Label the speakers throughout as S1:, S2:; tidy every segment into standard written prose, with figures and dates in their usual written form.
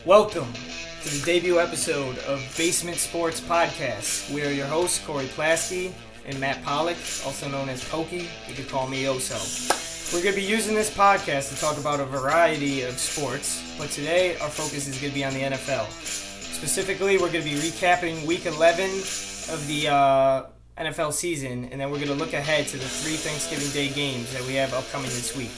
S1: Welcome to the debut episode of Basement Sports Podcast. We are your hosts, Corey Plasky and Matt Pollock, also known as Pokey. You can call me Oso. We're going to be using this podcast to talk about a variety of sports, but today our focus is going to be on the NFL. Specifically, we're going to be recapping Week 11 of the NFL season, and then we're going to look ahead to the 3 Thanksgiving Day games that we have upcoming this week.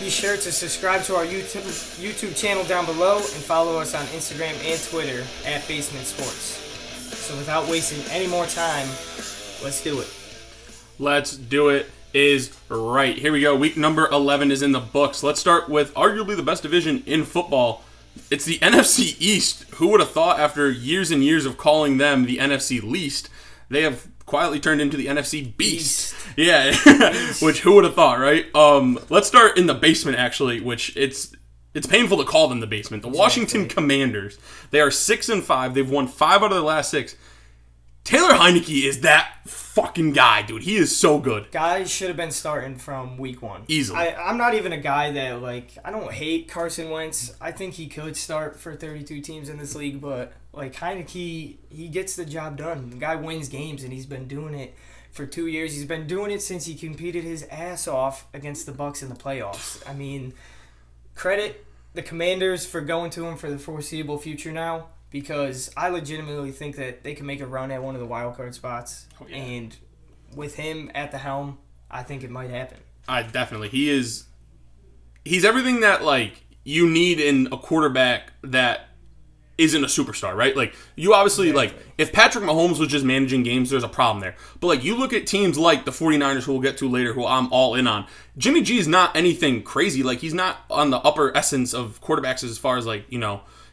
S1: Be sure to subscribe to our YouTube channel down below and follow us on Instagram and Twitter at Basement Sports. So without wasting any more time, let's do it.
S2: Let's do it is right. Here we go. Week number 11 is in the books. Let's start with arguably the best division in football. It's the NFC East. Who would have thought after years and years of calling them the NFC least, they have quietly turned into the NFC Beast. Yeah, which who would have thought, right? Let's start in the basement, actually, which it's painful to call them the basement. The Washington Commanders. They are 6-5. They've won 5 out of their last 6. Taylor Heineke is that fucking guy, dude. He is so good.
S1: Guys should have been starting from week 1.
S2: Easily.
S1: I'm not even a guy that, I don't hate Carson Wentz. I think he could start for 32 teams in this league, but, Heineke, he gets the job done. The guy wins games, and he's been doing it for 2 years. He's been doing it since he competed his ass off against the Bucs in the playoffs. I mean, credit the Commanders for going to him for the foreseeable future now, because I legitimately think that they can make a run at one of the wild card spots. Oh, yeah. And with him at the helm, I think it might happen.
S2: Definitely. He's everything that, you need in a quarterback that isn't a superstar, right? You obviously, exactly. If Patrick Mahomes was just managing games, there's a problem there. But, you look at teams like the 49ers, who we'll get to later, who I'm all in on. Jimmy G is not anything crazy. He's not on the upper essence of quarterbacks as far as,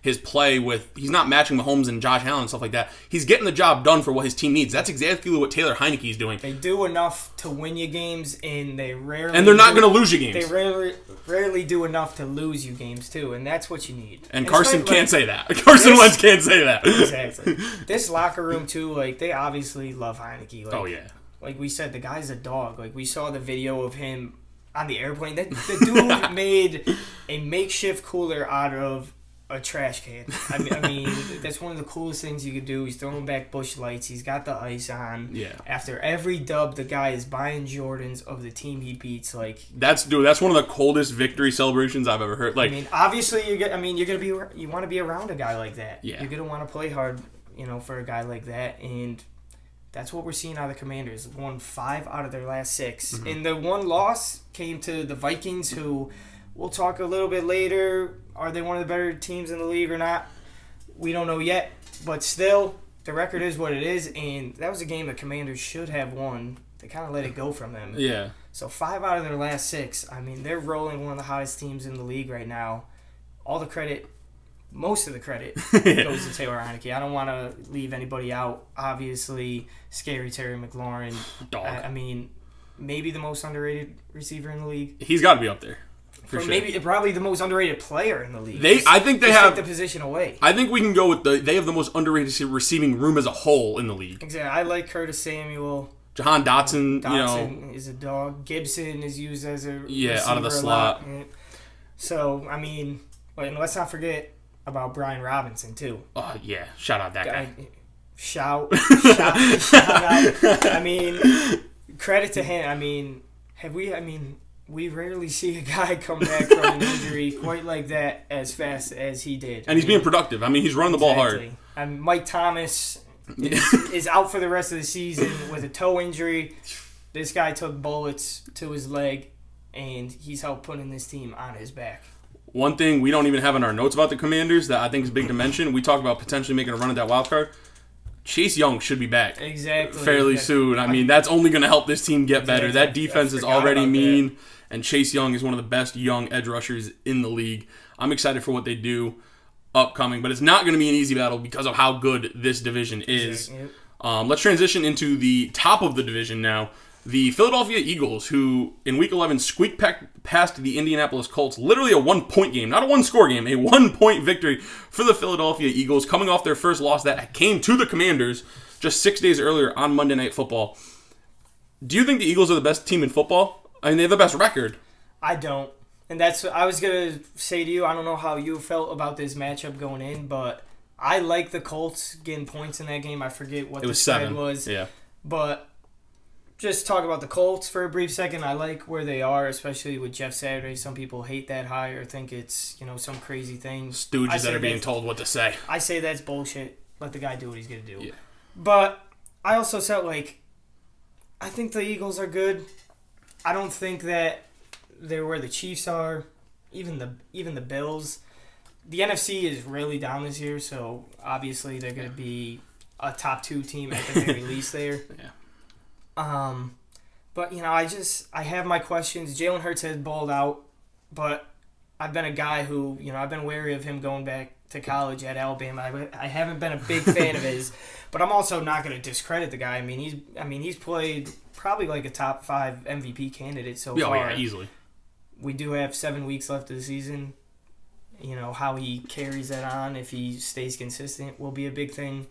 S2: his play with, he's not matching Mahomes and Josh Allen and stuff like that. He's getting the job done for what his team needs. That's exactly what Taylor Heineke is doing.
S1: They do enough to win you games, and they rarely...
S2: And they're not going to lose you games.
S1: They rarely do enough to lose you games, too, and that's what you need.
S2: And Carson can't say that. Carson Wentz can't say that.
S1: Exactly. This locker room, too, they obviously love Heineke.
S2: Oh, yeah.
S1: Like we said, the guy's a dog. We saw the video of him on the airplane. The dude made a makeshift cooler out of a trash can. I mean, that's one of the coolest things you could do. He's throwing back Busch Lights. He's got the ice on.
S2: Yeah.
S1: After every dub, the guy is buying Jordans of the team he beats.
S2: That's one of the coldest victory celebrations I've ever heard.
S1: Obviously you want to be around a guy like that.
S2: Yeah.
S1: You're gonna want to play hard, for a guy like that, and that's what we're seeing out of the Commanders. Won 5 out of their last 6, mm-hmm. And the one loss came to the Vikings, who we'll talk a little bit later. Are they one of the better teams in the league or not? We don't know yet. But still, the record is what it is. And that was a game the Commanders should have won. They kind of let it go from them.
S2: Yeah.
S1: So 5 out of their last 6. They're rolling one of the hottest teams in the league right now. Most of the credit goes to Taylor Heineke. I don't want to leave anybody out. Obviously, Scary Terry McLaurin.
S2: Dog.
S1: Maybe the most underrated receiver in the league.
S2: He's got to be up there. For sure.
S1: Maybe probably the most underrated player in the league.
S2: I think they have
S1: take the position away.
S2: I think we can go with they have the most underrated receiving room as a whole in the league.
S1: Exactly. I like Curtis Samuel.
S2: Jahan Dotson,
S1: Dotson is a dog. Gibson is used as a receiver
S2: out of the slot.
S1: So let's not forget about Brian Robinson too.
S2: Yeah, shout out that guy.
S1: Shout out. Credit to him. We rarely see a guy come back from an injury quite like that as fast as he did.
S2: And he's being productive. He's running the ball hard.
S1: And Mike Thomas is out for the rest of the season with a toe injury. This guy took bullets to his leg, and he's helped putting this team on his back.
S2: One thing we don't even have in our notes about the Commanders that I think is big to mention, we talked about potentially making a run at that wild card. Chase Young should be back fairly soon. That's only going to help this team get better. That defense is already mean, and Chase Young is one of the best young edge rushers in the league. I'm excited for what they do upcoming, but it's not going to be an easy battle because of how good this division is. Let's transition into the top of the division now. The Philadelphia Eagles, who in Week 11 squeaked past the Indianapolis Colts, literally a 1-point game, not a one-score game, a 1-point victory for the Philadelphia Eagles, coming off their first loss that came to the Commanders just 6 days earlier on Monday Night Football. Do you think the Eagles are the best team in football? They have the best record.
S1: I don't. And that's what I was going to say to you. I don't know how you felt about this matchup going in, but I like the Colts getting points in that game. I forget what the spread was. Yeah. But just talk about the Colts for a brief second. I like where they are, especially with Jeff Saturday. Some people hate that hire, think it's, some crazy thing.
S2: Stooges that are being told what to say.
S1: I say that's bullshit. Let the guy do what he's going to do. Yeah. But I also felt like I think the Eagles are good. I don't think that they're where the Chiefs are, even the Bills. The NFC is really down this year, so obviously they're going to be a top 2 team at the very least there. Yeah. But I have my questions. Jalen Hurts has balled out, but I've been a guy who I've been wary of him going back to college at Alabama. I haven't been a big fan of his, but I'm also not going to discredit the guy. I mean, he's played probably like a top 5 MVP candidate so far.
S2: Yeah, easily.
S1: We do have 7 weeks left of the season. How he carries that on, if he stays consistent, will be a big thing.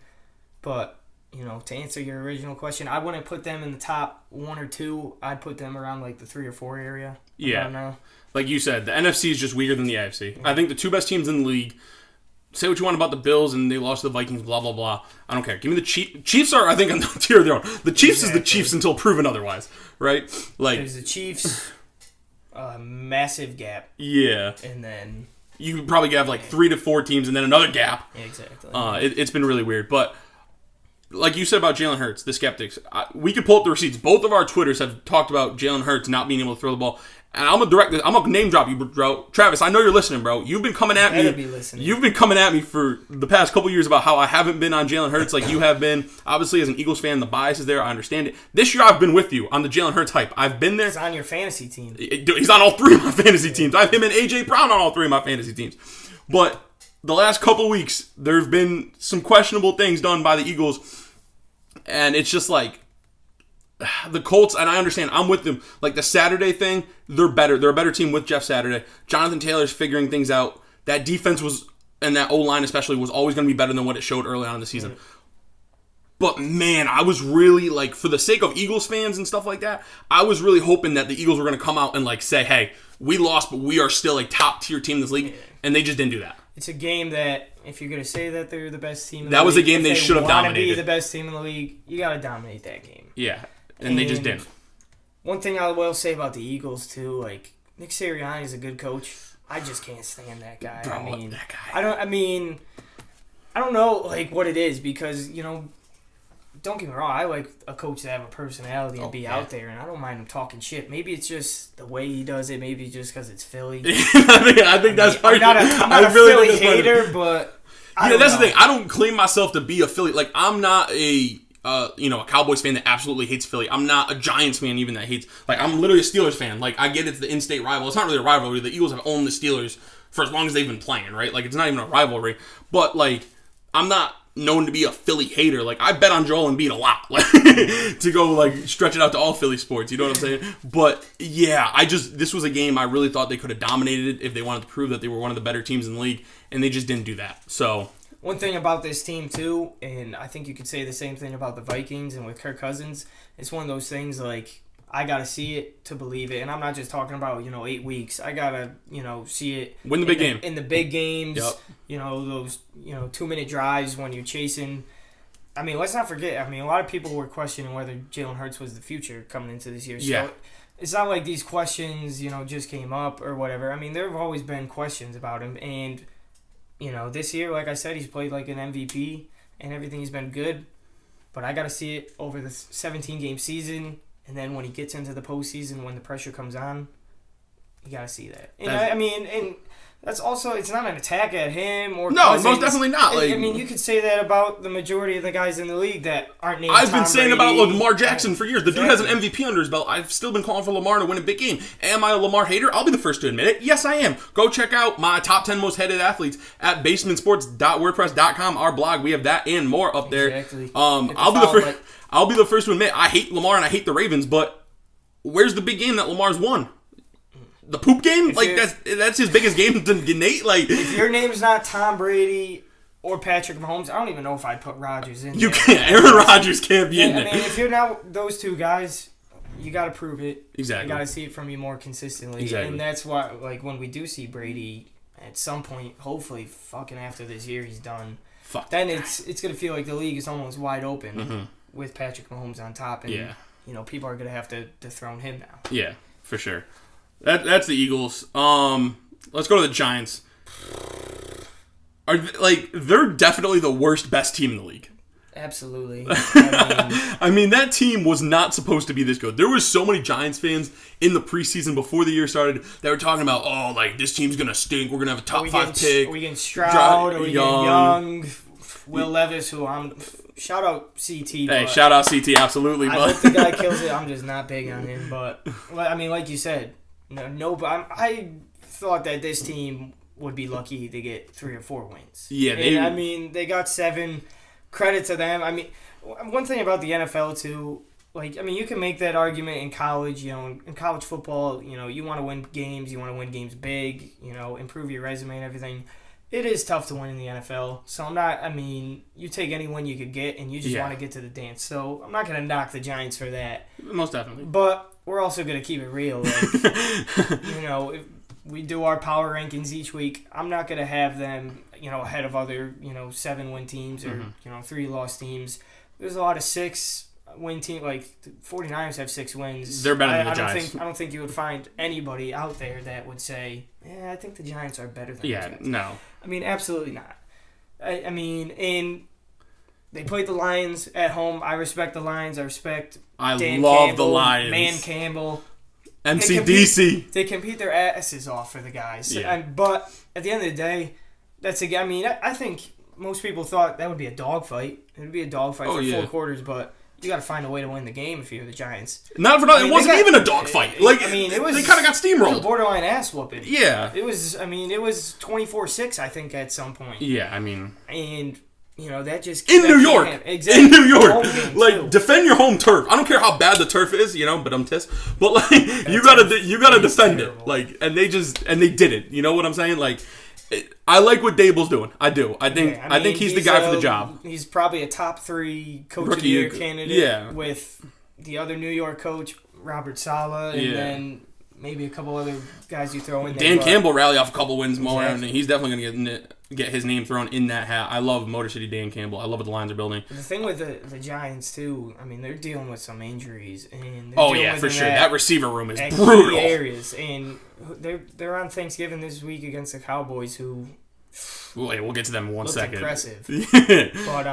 S1: But, to answer your original question, I wouldn't put them in the top 1 or 2. I'd put them around like the 3 or 4 area.
S2: Yeah. Like you said, the NFC is just weaker than the AFC. I think the 2 best teams in the league, say what you want about the Bills and they lost to the Vikings, blah, blah, blah. I don't care. Give me the Chiefs. Chiefs are, I think, on the tier of their own. The Chiefs is the Chiefs until proven otherwise, right? Like,
S1: there's the Chiefs, massive gap.
S2: Yeah.
S1: And then
S2: you probably have like 3 to 4 teams and then another gap.
S1: Yeah, exactly.
S2: It's been really weird. But like you said about Jalen Hurts, the skeptics, we could pull up the receipts. Both of our Twitters have talked about Jalen Hurts not being able to throw the ball. And I'm gonna name drop you, bro. Travis, I know you're listening, bro. You've been coming at me. You've been coming at me for the past couple years about how I haven't been on Jalen Hurts like you have been. Obviously, as an Eagles fan, the bias is there. I understand it. This year, I've been with you on the Jalen Hurts hype. I've been there.
S1: He's on your fantasy team.
S2: He's on all 3 of my fantasy teams. I have him and AJ Brown on all 3 of my fantasy teams. But the last couple weeks, there have been some questionable things done by the Eagles, and it's just like, the Colts, and I understand, I'm with them. Like the Saturday thing, they're better. They're a better team with Jeff Saturday. Jonathan Taylor's figuring things out. That defense was, and that O-line especially, was always going to be better than what it showed early on in the season. Right. But man, I was really, like, for the sake of Eagles fans and stuff like that, I was really hoping that the Eagles were going to come out and like say, hey, we lost, but we are still a top tier team in this league, and they just didn't do that.
S1: It's a game that, if you're going to say that they're the best team in the league,
S2: that was a game they should have dominated.
S1: If you want to be the best team in the league, you got to dominate that game.
S2: Yeah. And they just didn't.
S1: One thing I will say about the Eagles, too, like, Nick Sirianni is a good coach. I just can't stand that guy.
S2: Bro, that guy.
S1: I don't know, like, what it is, because, don't get me wrong, I like a coach to have a personality and be out there, and I don't mind him talking shit. Maybe it's just the way he does it. Maybe just because it's Philly.
S2: I think that's part of it.
S1: I'm not a Philly hater, but
S2: that's the thing. I don't claim myself to be a Philly. Like, I'm not a Cowboys fan that absolutely hates Philly. I'm not a Giants fan even that hates. Like, I'm literally a Steelers fan. Like, I get it's the in-state rival. It's not really a rivalry. The Eagles have owned the Steelers for as long as they've been playing, right? Like, it's not even a rivalry. But, like, I'm not known to be a Philly hater. Like, I bet on Joel Embiid a lot. Like, to go, like, stretch it out to all Philly sports. You know what I'm saying? But, yeah, this was a game I really thought they could have dominated if they wanted to prove that they were one of the better teams in the league, and they just didn't do that. So
S1: one thing about this team, too, and I think you could say the same thing about the Vikings and with Kirk Cousins, it's one of those things, like, I got to see it to believe it. And I'm not just talking about, 8 weeks. I got to, see it.
S2: Win the big game.
S1: In the big games,
S2: yep.
S1: Those, 2-minute drives when you're chasing. I mean, let's not forget, a lot of people were questioning whether Jalen Hurts was the future coming into this year. So
S2: yeah.
S1: It's not like these questions, just came up or whatever. I mean, there have always been questions about him. And this year, like I said, he's played like an MVP and everything. He's been good. But I got to see it over the 17-game season. And then when he gets into the postseason, when the pressure comes on, you got to see that. And and that's also, it's not an attack at him or
S2: no, most definitely not. Like,
S1: you could say that about the majority of the guys in the league that aren't named
S2: I've
S1: Tom
S2: been saying
S1: Brady.
S2: about Lamar Jackson for years. The dude has an MVP under his belt. I've still been calling for Lamar to win a big game. Am I a Lamar hater? I'll be the first to admit it. Yes, I am. Go check out my top 10 most hated athletes at basementsports.wordpress.com, our blog. We have that and more up there.
S1: Exactly.
S2: I'll be the first to admit I hate Lamar and I hate the Ravens, but where's the big game that Lamar's won? The poop game? That's his biggest game to Nate. Like,
S1: if your name's not Tom Brady or Patrick Mahomes, I don't even know if I'd put Rodgers in.
S2: You can't. Aaron Rodgers can't be in there.
S1: If you're not those two guys, you got to prove it.
S2: Exactly.
S1: You got to see it from you more consistently.
S2: Exactly.
S1: And that's why, like, when we do see Brady at some point, hopefully, fucking after this year he's done. Then it's gonna feel like the league is almost wide open with Patrick Mahomes on top, and people are gonna have to dethrone him now.
S2: Yeah, for sure. That's the Eagles. Let's go to the Giants. They're definitely the best team in the league.
S1: Absolutely.
S2: I mean, that team was not supposed to be this good. There was so many Giants fans in the preseason before the year started that were talking about, this team's going to stink. We're going to have a top 5 pick.
S1: Are we getting Stroud? Are we getting Young? Will Levis, who shout out CT.
S2: Hey, shout out CT, absolutely.
S1: I hope the guy kills it. I'm just not big on him. But, I mean, like you said, I thought that this team would be lucky to get 3 or 4 wins.
S2: Yeah,
S1: they got 7. Credit to them. I mean, one thing about the NFL too, you can make that argument in college. In college football, you want to win games. You want to win games big. Improve your resume and everything. It is tough to win in the NFL. So you take any win you could get, and you just want to get to the dance. So I'm not going to knock the Giants for that.
S2: Most definitely.
S1: But we're also going to keep it real. If we do our power rankings each week, I'm not going to have them, ahead of other, 7-win teams or, 3-loss teams. There's a lot of 6-win teams. Like, the 49ers have 6 wins.
S2: They're better than the Giants.
S1: I don't think you would find anybody out there that would say, yeah, I think the Giants are better than the Giants.
S2: Yeah, no.
S1: I mean, absolutely not. And they played the Lions at home. I respect the Lions. I respect Dan Campbell,
S2: the Lions.
S1: Man Campbell.
S2: MCDC.
S1: They compete their asses off for the guys.
S2: Yeah.
S1: But at the end of the day, I think most people thought that would be a dogfight. It would be a dogfight for 4 quarters, but you got to find a way to win the game if you're the Giants.
S2: Not for nothing. It wasn't even a dogfight. They kind of got steamrolled.
S1: It was a borderline ass whooping.
S2: Yeah.
S1: It was 24-6, I think, at some point.
S2: Yeah,
S1: And... that just...
S2: In New York.
S1: Exactly.
S2: In New York. Defend your home turf. I don't care how bad the turf is, but I'm tisk. But, you gotta defend
S1: terrible.
S2: it. And they did it. You know what I'm saying? I like what Dable's doing. I do. I think he's the guy for the job.
S1: He's probably a top 3 Coach of the Year candidate with the other New York coach, Robert Saleh, and then... maybe a couple other guys you throw in there.
S2: Dan Campbell rally off a couple wins more, and he's definitely going to get his name thrown in that hat. I love Motor City Dan Campbell. I love what the Lions are building.
S1: The thing with the Giants, too, they're dealing with some injuries. And
S2: for sure. That receiver room is brutal.
S1: Key areas. And they're on Thanksgiving this week against the Cowboys, who...
S2: We'll get to them in one second.
S1: Impressive. But,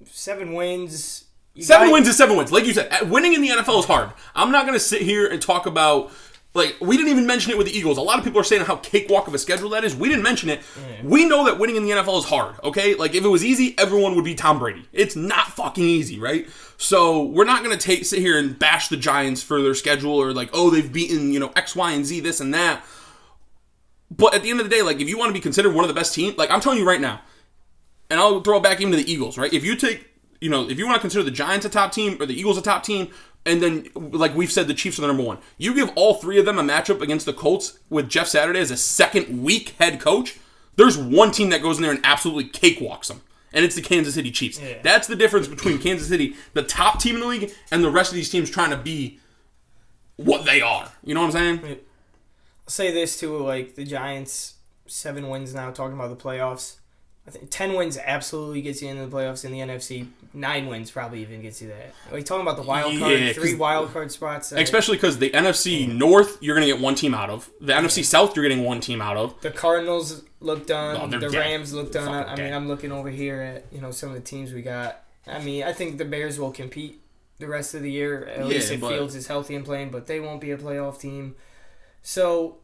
S1: 7 wins...
S2: 7 wins is 7 wins. Like you said, winning in the NFL is hard. I'm not going to sit here and talk about... we didn't even mention it with the Eagles. A lot of people are saying how cakewalk of a schedule that is. We didn't mention it. Yeah. We know that winning in the NFL is hard, okay? If it was easy, everyone would be Tom Brady. It's not fucking easy, right? So we're not going to sit here and bash the Giants for their schedule or they've beaten, X, Y, and Z, this and that. But at the end of the day, if you want to be considered one of the best teams, I'm telling you right now, and I'll throw it back even to the Eagles, right? If you take... if you want to consider the Giants a top team or the Eagles a top team, and then, we've said, the Chiefs are the number 1, you give all 3 of them a matchup against the Colts with Jeff Saturday as a second-week head coach, there's one team that goes in there and absolutely cakewalks them, and it's the Kansas City Chiefs. Yeah. That's the difference between Kansas City, the top team in the league, and the rest of these teams trying to be what they are. You know what I'm saying?
S1: I'll say this, too, the Giants, 7 wins now, talking about the playoffs. I think 10 wins absolutely gets you into the playoffs in the NFC. 9 wins probably even gets you that. Are you talking about the wild card? 3 wild card spots.
S2: Especially because the NFC North, you're going to get 1 team out of. The NFC South, you're getting 1 team out of.
S1: The Cardinals look done. The
S2: dead.
S1: Rams look done. I'm looking over here at some of the teams we got. I think the Bears will compete the rest of the year. At least if Fields is healthy and playing, but they won't be a playoff team. So...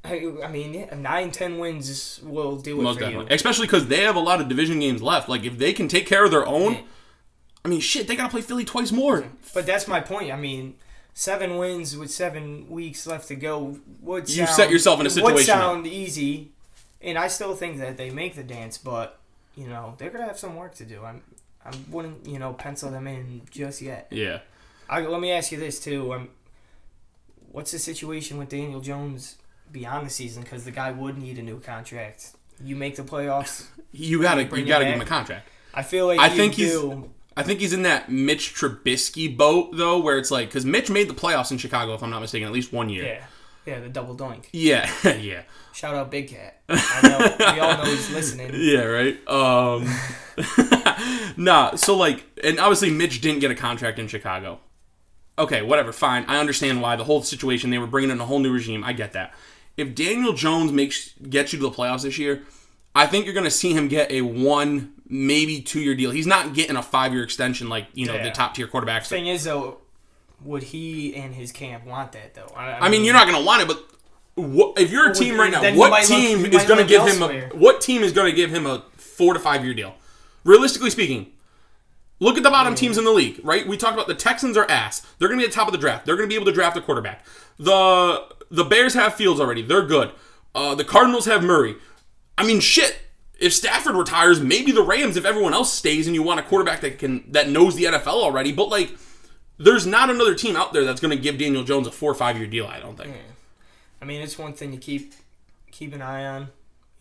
S1: 9-10 wins will do it
S2: Most
S1: for
S2: definitely.
S1: you.
S2: Especially because they have a lot of division games left. If they can take care of their own, they got to play Philly twice more.
S1: But that's my point. 7 wins with 7 weeks left to go would sound...
S2: You set yourself in a situation.
S1: Would sound easy, and I still think that they make the dance, but, they're going to have some work to do. I wouldn't, pencil them in just yet.
S2: Yeah.
S1: Let me ask you this, too. What's the situation with Daniel Jones... beyond the season, because the guy would need a new contract. You make the playoffs.
S2: You gotta give him a contract.
S1: I feel like
S2: I think he's in that Mitch Trubisky boat, though, where it's like... Because Mitch made the playoffs in Chicago, if I'm not mistaken, at least 1 year.
S1: Yeah. Yeah, the double doink.
S2: Yeah, yeah.
S1: Shout out Big Cat. I know. We all know he's listening.
S2: Yeah, right? Nah, so, like... And obviously, Mitch didn't get a contract in Chicago. Okay, whatever, fine. I understand why. The whole situation, they were bringing in a whole new regime. I get that. If Daniel Jones gets you to the playoffs this year, I think you're going to see him get a 1, maybe 2-year deal. He's not getting a 5-year extension like, the top-tier quarterbacks.
S1: Thing is, though, would he and his camp want that, though?
S2: I mean, you're not going to want it, but if you're a team right now, what team is going to give him a 4 to 5 year deal? Realistically speaking, look at the bottom teams in the league, right? We talked about the Texans are ass. They're going to be at the top of the draft. They're going to be able to draft a quarterback. The Bears have Fields already. They're good. The Cardinals have Murray. I mean, shit. If Stafford retires, maybe the Rams, if everyone else stays and you want a quarterback that knows the NFL already. But, like, there's not another team out there that's going to give Daniel Jones a 4 or 5 year deal, I don't think.
S1: Yeah. I mean, it's one thing to keep an eye on.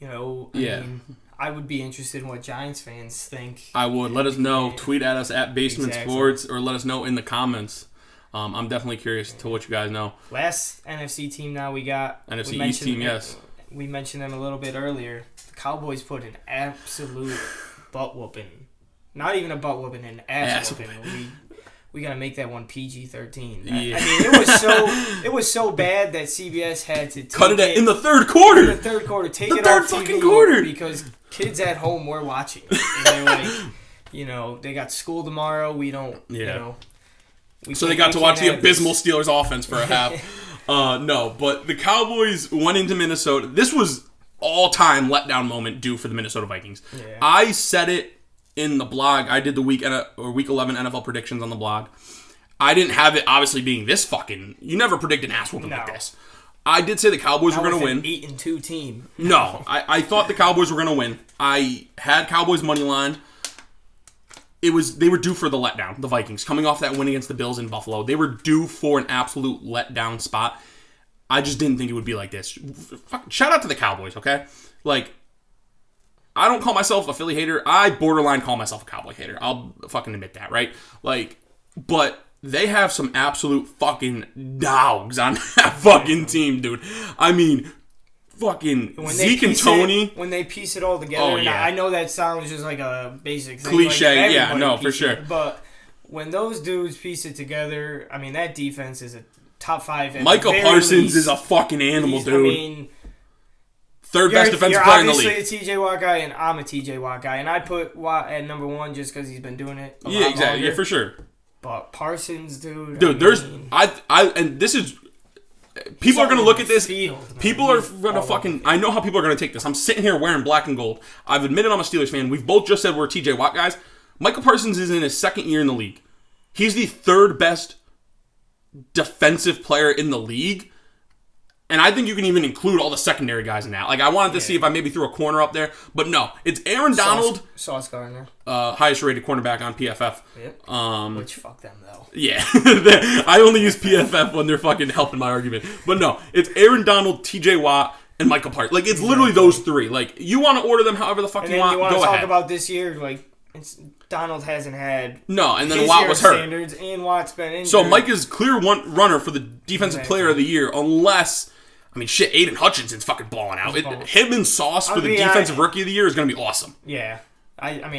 S1: I mean, I would be interested in what Giants fans think.
S2: I would. Let us know. Tweet at us at Basement Sports or let us know in the comments. I'm definitely curious to what you guys know.
S1: Last NFC team now we got.
S2: NFC East team, yes.
S1: We mentioned them a little bit earlier. The Cowboys put an absolute butt whooping. Not even a butt whooping, an ass whooping. We gotta make that one PG-13.
S2: Yeah.
S1: I mean, it was so bad that CBS had to
S2: cut it in the third quarter.
S1: In the third quarter, take it off TV because kids at home were watching, and they're like, they got school tomorrow. We don't,
S2: So they got to watch the abysmal Steelers offense for a half. No, but the Cowboys went into Minnesota. This was all-time letdown moment due for the Minnesota Vikings.
S1: Yeah.
S2: I said it in the blog. I did the Week 11 NFL predictions on the blog. I didn't have it obviously being this fucking... You never predict an ass whooping like this. I did say the Cowboys were going to win.
S1: 8-2 team.
S2: No, I thought the Cowboys were going to win. I had Cowboys money line. They were due for the letdown, the Vikings. Coming off that win against the Bills in Buffalo. They were due for an absolute letdown spot. I just didn't think it would be like this. Shout out to the Cowboys, okay? Like, I don't call myself a Philly hater. I borderline call myself a Cowboy hater. I'll fucking admit that, right? Like, but they have some absolute fucking dogs on that fucking team, dude. I mean, fucking Zeke and Tony.
S1: When they piece it all together, I know that sounds just like a basic thing.
S2: Cliche, for sure.
S1: But when those dudes piece it together, I mean, that defense is a top 5.
S2: Michael Parsons is a fucking animal, dude. I mean, third best defensive player in the league.
S1: You're obviously a TJ Watt guy, and I'm a TJ Watt guy. And I put Watt at number 1 just because he's been doing it a lot
S2: exactly.
S1: longer.
S2: Yeah, for sure.
S1: But Parsons, dude.
S2: Dude, and this is... People are going to look at this. People are going to fucking... I know how people are going to take this. I'm sitting here wearing black and gold. I've admitted I'm a Steelers fan. We've both just said we're TJ Watt guys. Michael Parsons is in his second year in the league. He's the third best defensive player in the league. And I think you can even include all the secondary guys in that. Like, I wanted to see if I maybe threw a corner up there. But no, it's Aaron Donald.
S1: Sauce Gardner.
S2: Highest rated cornerback on PFF.
S1: Yep. Which, fuck them, though.
S2: Yeah. I only use PFF when they're fucking helping my argument. But no, it's Aaron Donald, TJ Watt, and Michael Parsons. Like, it's literally those three. Like, you want to order them however the fuck you want, go ahead.
S1: You want to talk about this year, like... Donald hasn't had...
S2: No, and then Watt was hurt.
S1: Standards, and Watt's been injured.
S2: So Mike is clear runner for the defensive player of the year, unless... I mean, shit, Aiden Hutchinson's fucking balling out. Him and Sauce for the defensive rookie of the year is going to be awesome.
S1: Yeah. I am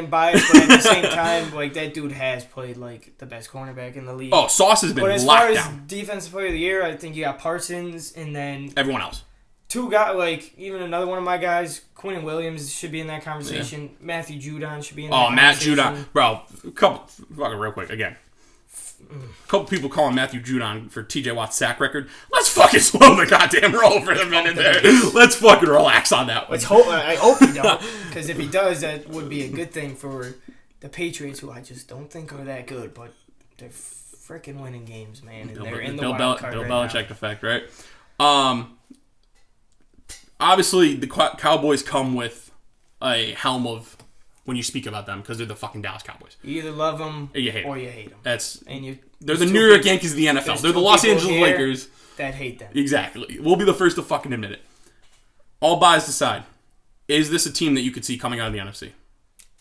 S1: biased, but at the same time, like, that dude has played, like, the best cornerback in the league.
S2: Oh, Sauce has been locked down. But as far as
S1: defensive player of the year, I think you got Parsons, and then...
S2: Everyone else.
S1: Two guys, like, even another one of my guys, Quinn Williams should be in that conversation. Yeah. Matthew Judon should be in that conversation.
S2: Matt Judon. Bro, fucking real quick, again. A couple people calling Matthew Judon for TJ Watt's sack record. Let's fucking slow the goddamn roll for a minute there. Let's fucking relax on that one.
S1: I hope he don't, because if he does, that would be a good thing for the Patriots, who I just don't think are that good, but they're freaking winning games, man, and they're in the wild card
S2: Bill Belichick effect, right? Obviously, the Cowboys come with a helm of when you speak about them because they're the fucking Dallas Cowboys.
S1: You either love them or you hate them.
S2: They're the New York Yankees of the NFL. They're the Los Angeles Lakers
S1: that hate them.
S2: Exactly. We'll be the first to fucking admit it. All bias aside, is this a team that you could see coming out of the NFC?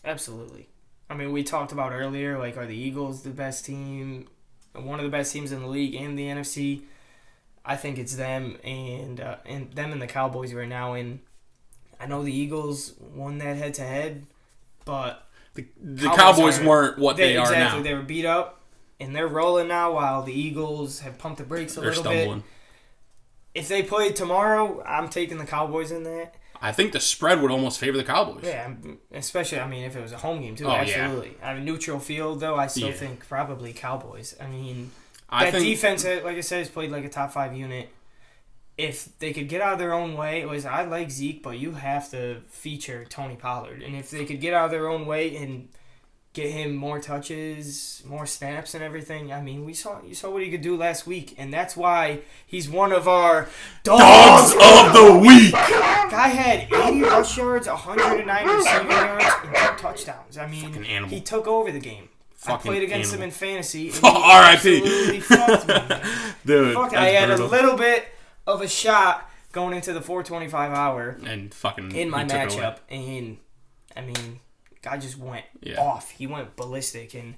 S1: Absolutely. I mean, we talked about earlier, like, are the Eagles the best team, one of the best teams in the league and the NFC? I think it's them and them and the Cowboys right now. And I know the Eagles won that head-to-head, but
S2: the Cowboys weren't what they are now.
S1: Exactly, they were beat up, and they're rolling now while the Eagles have pumped the brakes a little bit. If they played tomorrow, I'm taking the Cowboys in that.
S2: I think the spread would almost favor the Cowboys.
S1: Yeah, especially, I mean, if it was a home game, too. Absolutely. Yeah. I mean, neutral field, though, I still think probably Cowboys. I mean, defense, like I said, has played like a top 5 unit. If they could get out of their own way, I like Zeke, but you have to feature Tony Pollard. And if they could get out of their own way and get him more touches, more snaps and everything, I mean, you saw what he could do last week. And that's why he's one of our Dogs of the Week. Guy had 80 rush yards, 109 receiving yards, and 2 touchdowns. I mean, he took over the game. I played against him in fantasy.
S2: R.I.P.
S1: Absolutely fucked me, man.
S2: Dude,
S1: I had a little bit of a shot going into the 4:25 hour
S2: and fucking
S1: in my matchup, and I mean, guy just went off. He went ballistic, and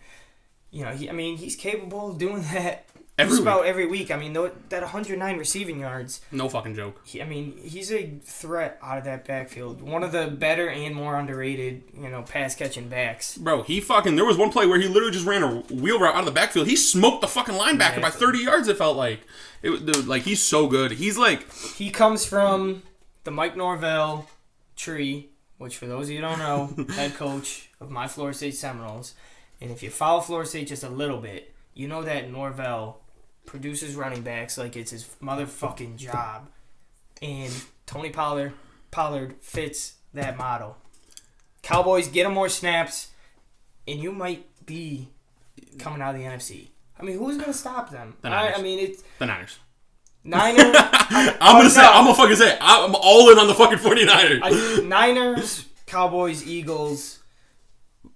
S1: he's capable of doing that every week. I mean, that 109 receiving yards,
S2: no fucking joke.
S1: He's a threat out of that backfield. One of the better and more underrated, pass catching backs.
S2: Bro, there was one play where he literally just ran a wheel route out of the backfield. He smoked the fucking linebacker by 30 yards. It felt like he's so good. He
S1: comes from the Mike Norvell tree, which for those of you who don't know, head coach of my Florida State Seminoles. And if you follow Florida State just a little bit, you know that Norvell produces running backs like it's his motherfucking job. And Tony Pollard fits that model. Cowboys get him more snaps, and you might be coming out of the NFC. I mean, who's going to stop them?
S2: The Niners.
S1: It's
S2: the Niners.
S1: I'm
S2: gonna fucking say it. I'm all in on the fucking 49ers.
S1: Niners, Cowboys, Eagles.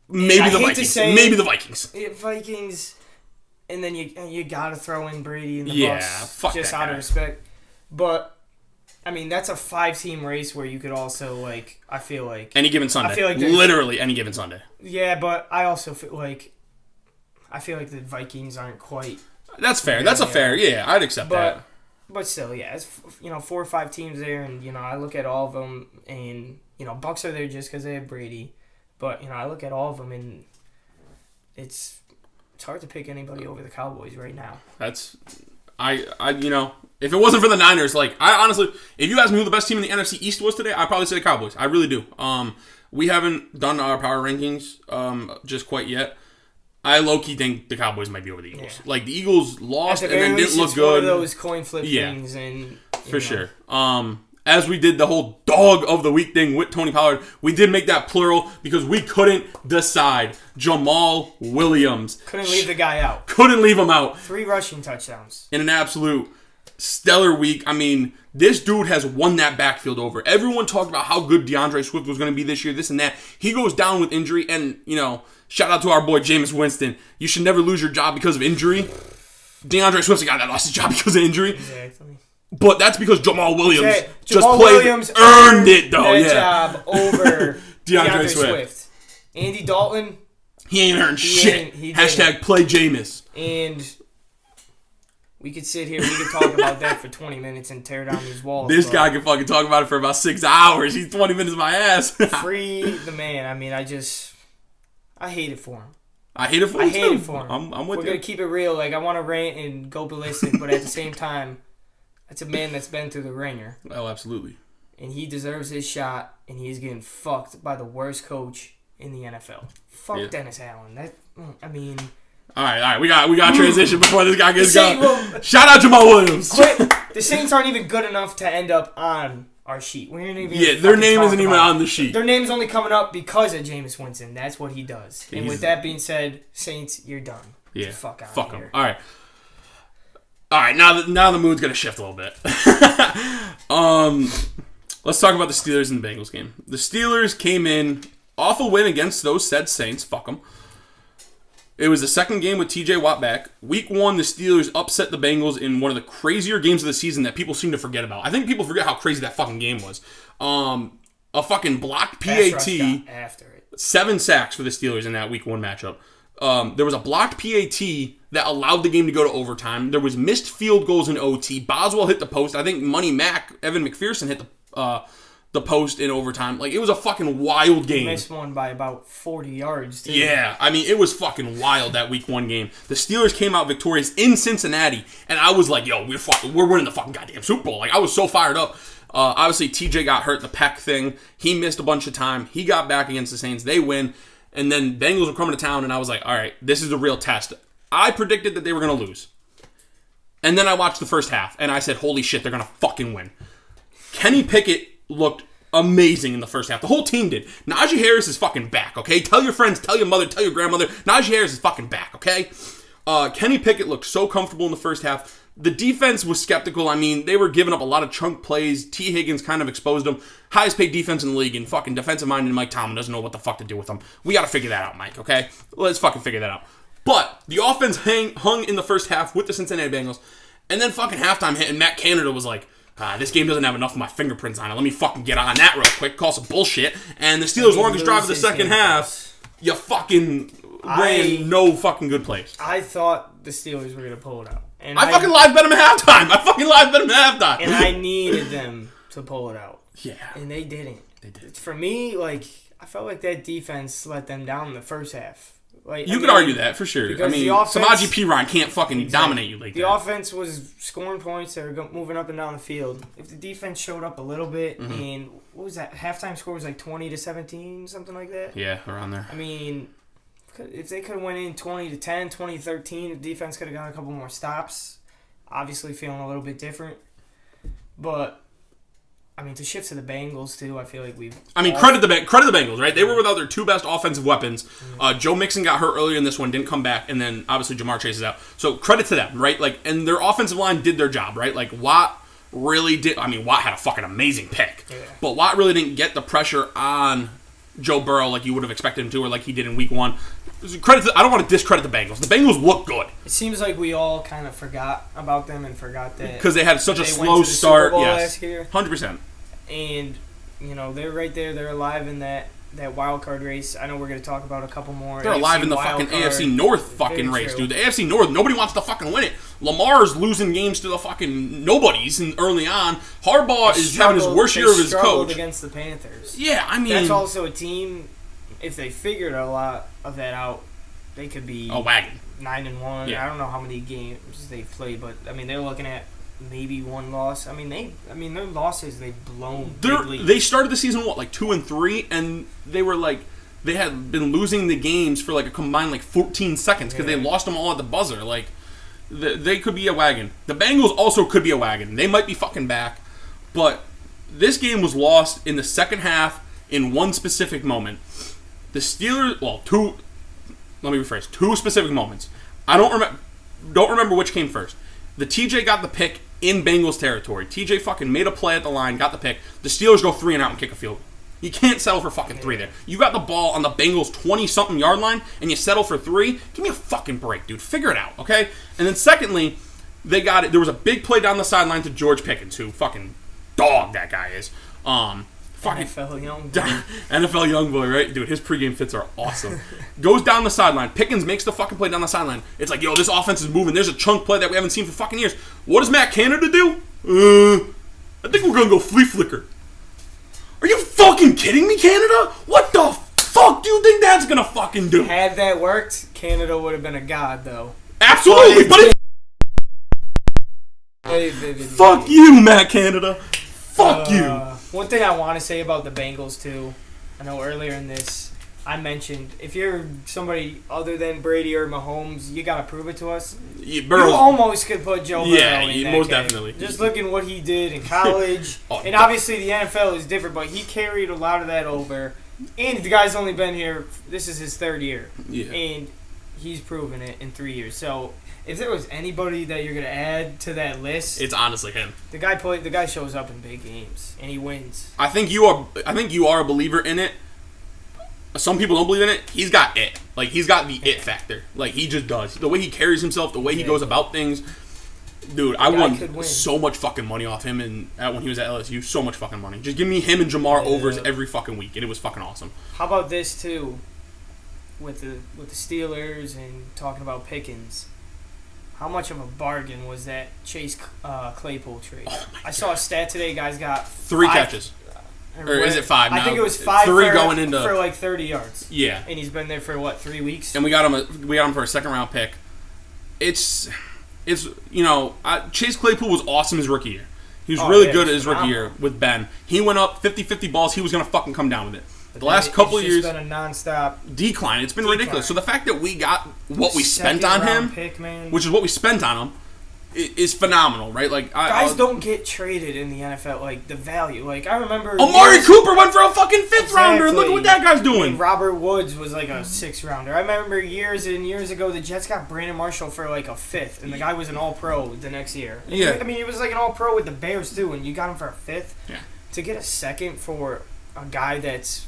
S2: Maybe the Vikings.
S1: Vikings. And then you gotta throw in Brady and the Bucs.
S2: Fuck
S1: just
S2: that
S1: out
S2: guy.
S1: of respect. But I mean, that's a 5-team race where you could also I feel like
S2: any given Sunday.
S1: I feel like
S2: literally any given Sunday.
S1: Yeah, but I also feel like the Vikings aren't quite.
S2: That's fair. That's a fair. Yeah, I'd accept that.
S1: But still, yeah, it's 4 or 5 teams there, and I look at all of them, and Bucs are there just because they have Brady, but I look at all of them, and it's hard to pick anybody over the Cowboys right now.
S2: That's if it wasn't for the Niners, I honestly, if you asked me who the best team in the NFC East was today, I'd probably say the Cowboys. I really do. We haven't done our power rankings just quite yet. I low-key think the Cowboys might be over the Eagles.
S1: Yeah.
S2: The Eagles lost and then didn't look good.
S1: One of those coin flip things. And,
S2: for sure. As we did the whole Dog of the Week thing with Tony Pollard, we did make that plural because we couldn't decide. Jamal Williams.
S1: Couldn't leave the guy out.
S2: Couldn't leave him out.
S1: 3 rushing touchdowns.
S2: In an absolute stellar week. I mean, this dude has won that backfield over. Everyone talked about how good DeAndre Swift was going to be this year, this and that. He goes down with injury, and, shout out to our boy Jameis Winston. You should never lose your job because of injury. DeAndre Swift's a guy that lost his job because of injury.
S1: Exactly.
S2: But that's because Jamal Williams
S1: Williams
S2: earned it, though.
S1: That job over
S2: DeAndre Swift.
S1: Andy Dalton.
S2: He ain't earned shit. Hashtag play Jameis.
S1: And we could sit here, we could talk about that for 20 minutes and tear down these walls.
S2: This guy can fucking talk about it for about 6 hours. He's 20 minutes my ass.
S1: Free the man. I mean, I hate it for him.
S2: I hate it for him. I'm with you.
S1: We're going to keep it real. I want to rant and go ballistic, but at the same time, it's a man that's been through the ringer.
S2: Oh, absolutely.
S1: And he deserves his shot, and he's getting fucked by the worst coach in the NFL. Fuck Dennis Allen.
S2: All right. We got transition before this guy gets going. Well, shout out Jamal Williams.
S1: The Saints aren't even good enough to end up on our sheet.
S2: Their name isn't even on the sheet.
S1: Their name's only coming up because of Jameis Winston. That's what he does. And with that being said, Saints, you're done.
S2: Yeah.
S1: Fuck out
S2: Fuck
S1: of here.
S2: All right. Now the mood's gonna shift a little bit. Let's talk about the Steelers and the Bengals game. The Steelers came in off a win against those said Saints. Fuck them. It was the second game with TJ Watt back. Week 1, the Steelers upset the Bengals in one of the crazier games of the season that people seem to forget about. I think people forget how crazy that fucking game was. a fucking blocked
S1: Pass
S2: PAT,
S1: rush got after it.
S2: 7 sacks for the Steelers in that Week 1 matchup. There was a blocked PAT that allowed the game to go to overtime. There was missed field goals in OT. Boswell hit the post. I think Money Mac, Evan McPherson hit the post in overtime. Like, it was a fucking wild game.
S1: He missed one by about 40 yards, too.
S2: Yeah, I mean, it was fucking wild, that Week 1 game. The Steelers came out victorious in Cincinnati, and I was like, yo, we're winning the fucking goddamn Super Bowl. Like, I was so fired up. Obviously, TJ got hurt, the pec thing. He missed a bunch of time. He got back against the Saints. They win. And then Bengals were coming to town, and I was like, all right, this is a real test. I predicted that they were going to lose. And then I watched the first half, and I said, holy shit, they're going to fucking win. Kenny Pickett looked amazing in the first half. The whole team did. Najee Harris is fucking back, okay? Tell your friends, tell your mother, tell your grandmother. Najee Harris is fucking back, okay? Kenny Pickett looked so comfortable in the first half. The defense was skeptical. I mean, they were giving up a lot of chunk plays. T. Higgins kind of exposed them. Highest paid defense in the league, and fucking defensive-minded Mike Tomlin doesn't know what the fuck to do with them. We got to figure that out, Mike, okay? Let's fucking figure that out. But the offense hung in the first half with the Cincinnati Bengals, and then fucking halftime hit, and Matt Canada was like, this game doesn't have enough of my fingerprints on it. Let me fucking get on that real quick, call some bullshit. And the Steelers' longest drive of the second half, you fucking ran no fucking good plays.
S1: I thought the Steelers were going to pull it out. And
S2: I fucking live bet them at halftime.
S1: And I needed them to pull it out.
S2: Yeah.
S1: And they didn't.
S2: They did.
S1: For me, like, I felt like that defense let them down in the first half. Like,
S2: you could argue that, for sure. I mean, Samaje Perine can't fucking dominate you like that.
S1: The offense was scoring points. They were moving up and down the field. If the defense showed up a little bit, and what was that? Halftime score was like 20-17, something like that?
S2: Yeah, around there.
S1: I mean, if they could have went in 20-10, 20-13, the defense could have gotten a couple more stops. Obviously feeling a little bit different. But, I mean, to shift to the Bengals, too, I feel like we've...
S2: I mean, credit the Bengals, right? They were without their 2 best offensive weapons. Joe Mixon got hurt earlier in this one, didn't come back, and then, obviously, Jamar Chase is out. So, credit to them, right? Like, and their offensive line did their job, right? Like, Watt really did... I mean, Watt had a fucking amazing pick. Yeah. But Watt really didn't get the pressure on Joe Burrow like you would have expected him to, or like he did in Week 1. I don't want to discredit the Bengals. The Bengals look good.
S1: It seems like we all kind of forgot about them and forgot that...
S2: Because they had such a slow start.
S1: Last year.
S2: 100%.
S1: And, you know, they're right there. They're alive in that wild card race. I know we're going to talk about a couple more.
S2: They're alive in the fucking AFC North fucking race, dude. The AFC North, nobody wants to fucking win it. Lamar's losing games to the fucking nobodies early on. Harbaugh is having his worst year of his coach.
S1: Against the Panthers.
S2: Yeah, I mean...
S1: That's also a team, if they figured a lot of that out, they could be...
S2: A wagon.
S1: 9-1.
S2: Yeah.
S1: I don't know how many games they've played, but, I mean, they're looking at maybe 1 loss. I mean, their losses, they've blown big leads.
S2: They started the season, 2-3, and they were like, they had been losing the games for like a combined 14 seconds because they lost them all at the buzzer. Like, they could be a wagon. The Bengals also could be a wagon. They might be fucking back, but this game was lost in the second half in one specific moment. The Steelers, let me rephrase, 2 specific moments. I don't remember which came first. The TJ got the pick in Bengals territory. TJ fucking made a play at the line, got the pick. The Steelers go 3 and out and kick a field goal. You can't settle for fucking 3 there. You got the ball on the Bengals 20-something yard line, and you settle for 3? Give me a fucking break, dude. Figure it out, okay? And then secondly, they got it. There was a big play down the sideline to George Pickens, who fucking dog that guy is.
S1: NFL young boy.
S2: NFL young boy, right? Dude, his pregame fits are awesome. Goes down the sideline. Pickens makes the fucking play down the sideline. It's like, yo, this offense is moving. There's a chunk play that we haven't seen for fucking years. What does Matt Canada do? I think we're going to go flea flicker. Are you fucking kidding me, Canada? What the fuck do you think that's going to fucking do?
S1: Had that worked, Canada would have been a god, though.
S2: Absolutely, but fuck you, Matt Canada. Fuck you.
S1: One thing I want to say about the Bengals, too, I know earlier in this, I mentioned, if you're somebody other than Brady or Mahomes, you got to prove it to us. You almost could put Joe Burrow in that
S2: most
S1: game.
S2: Definitely.
S1: Just looking what he did in college. And obviously the NFL is different, but he carried a lot of that over. And the guy's only been here, this is his 3rd year.
S2: Yeah.
S1: And he's proven it in 3 years. So if there was anybody that you're gonna add to that list,
S2: it's honestly him.
S1: The guy shows up in big games and he wins.
S2: I think you are a believer in it. Some people don't believe in it. He's got it. Like, he's got the it factor. Like, he just does. The way he carries himself, the way he goes about things. Dude, I won so much fucking money off him when he was at LSU. So much fucking money. Just give me him and Jamar overs every fucking week, and it was fucking awesome.
S1: How about this too? With the Steelers and talking about Pickens, how much of a bargain was that Chase Claypool trade?
S2: Oh
S1: I saw a stat today. Guys got
S2: 3 catches. Or is it 5 now?
S1: I think it was 5
S2: going into
S1: for like 30 yards.
S2: Yeah.
S1: And he's been there for what, 3 weeks?
S2: And we got him for a second round pick. It's Chase Claypool was awesome his rookie year. He was really good his rookie year with Ben. He went up 50-50 balls. He was going to fucking come down with it. The last couple of years,
S1: it's been a nonstop
S2: decline. It's been ridiculous. So the fact that we got what we spent on him, which is what we spent on him, is phenomenal, right? Like
S1: guys don't get traded in the NFL. Like the value. Like I remember,
S2: Amari Cooper went for a fucking 5th rounder. And look at what that guy's doing.
S1: And Robert Woods was like a 6th rounder. I remember years and years ago, the Jets got Brandon Marshall for like a 5th, and the guy was an All-Pro the next year.
S2: Yeah,
S1: I mean, he was like an All-Pro with the Bears too, and you got him for a 5th.
S2: Yeah,
S1: to get a 2nd for a guy that's.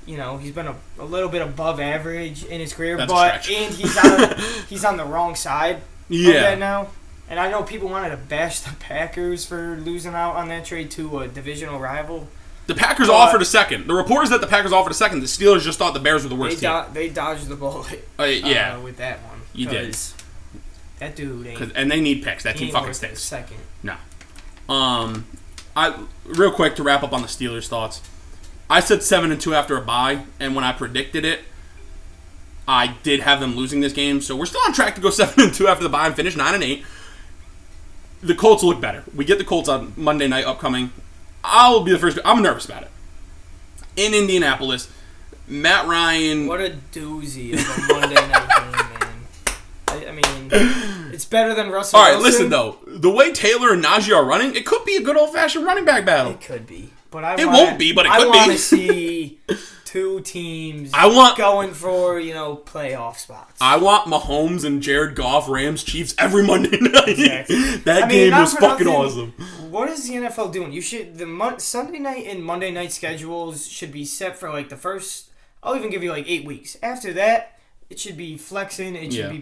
S1: He's been a little bit above average in his career, and he's on the wrong side of that now. And I know people wanted to bash the Packers for losing out on that trade to a divisional rival.
S2: The Packers offered a 2nd. The report is that the Packers offered a 2nd. The Steelers just thought the Bears were the worst team.
S1: They dodged the bullet with that one.
S2: You did.
S1: That dude ain't...
S2: And they need picks. That team fucking stinks.
S1: 2nd.
S2: No. Real quick to wrap up on the Steelers' thoughts. I said 7-2 after a bye, and when I predicted it, I did have them losing this game. So we're still on track to go 7-2 after the bye and finish 9-8. The Colts look better. We get the Colts on Monday night upcoming. I'll be the first. I'm nervous about it. In Indianapolis, Matt Ryan.
S1: What a doozy of a Monday night game, man. I mean, it's better than Russell Wilson.
S2: All right, listen, though. The way Taylor and Najee are running, it could be a good old-fashioned running back battle.
S1: It could be. But
S2: it won't be, but it could be.
S1: I want to see 2 teams going for, playoff spots.
S2: I want Mahomes and Jared Goff, Rams, Chiefs every Monday night.
S1: Exactly.
S2: That game was fucking awesome.
S1: What is the NFL doing? The Sunday night and Monday night schedules should be set for like the first, I'll even give you like 8 weeks. After that, it should be flexing. It should be,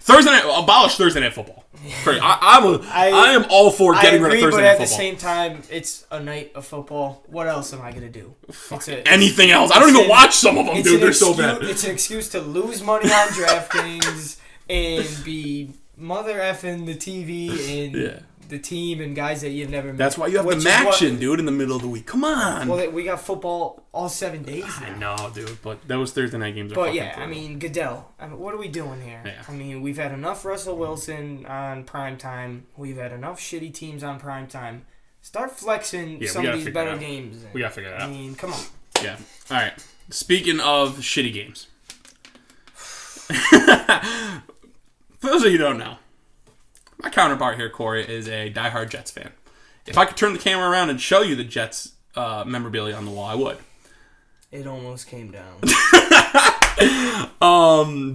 S2: Thursday night, abolish Thursday night football. I am all for getting rid of Thursday night football.
S1: But at the same time, it's a night of football. What else am I going to do?
S2: Anything else? I don't even watch some of them, dude. They're so bad.
S1: It's an excuse to lose money on DraftKings and be mother effing the TV and the team and guys that you've never met.
S2: That's why you have the action, dude, in the middle of the week. Come on.
S1: Well, we got football all 7 days now.
S2: I know, dude, but those Thursday night games are
S1: But
S2: fucking
S1: Goodell. what are we doing here?
S2: Yeah.
S1: We've had enough Russell Wilson on primetime. We've had enough shitty teams on primetime. Start flexing some of these better games.
S2: We got to figure it out.
S1: Come on.
S2: Yeah. All right. Speaking of shitty games. For those of you who don't know, my counterpart here, Corey, is a diehard Jets fan. If I could turn the camera around and show you the Jets memorabilia on the wall, I would.
S1: It almost came down.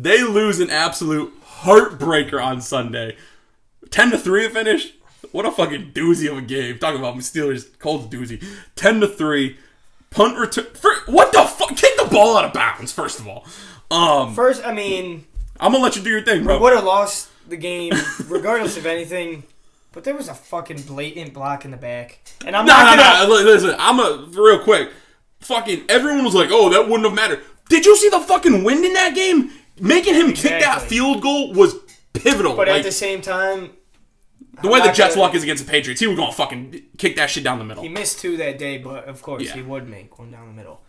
S2: They lose an absolute heartbreaker on Sunday. 10-3 it finished. What a fucking doozy of a game. Talking about Steelers, Colts doozy. 10-3. Punt return. What the fuck? Kick the ball out of bounds, first of all. I'm going
S1: to
S2: let you do your thing, bro.
S1: We would have lost the game regardless of anything, but there was a fucking blatant block in the back. And I'm
S2: Listen, real quick. Fucking everyone was like, oh, that wouldn't have mattered. Did you see the fucking wind in that game? Making him kick that field goal was pivotal.
S1: But at the same time,
S2: the way the Jets' luck is against the Patriots, he was going to fucking kick that shit down the middle.
S1: He missed 2 that day, but of course he would make one down the middle.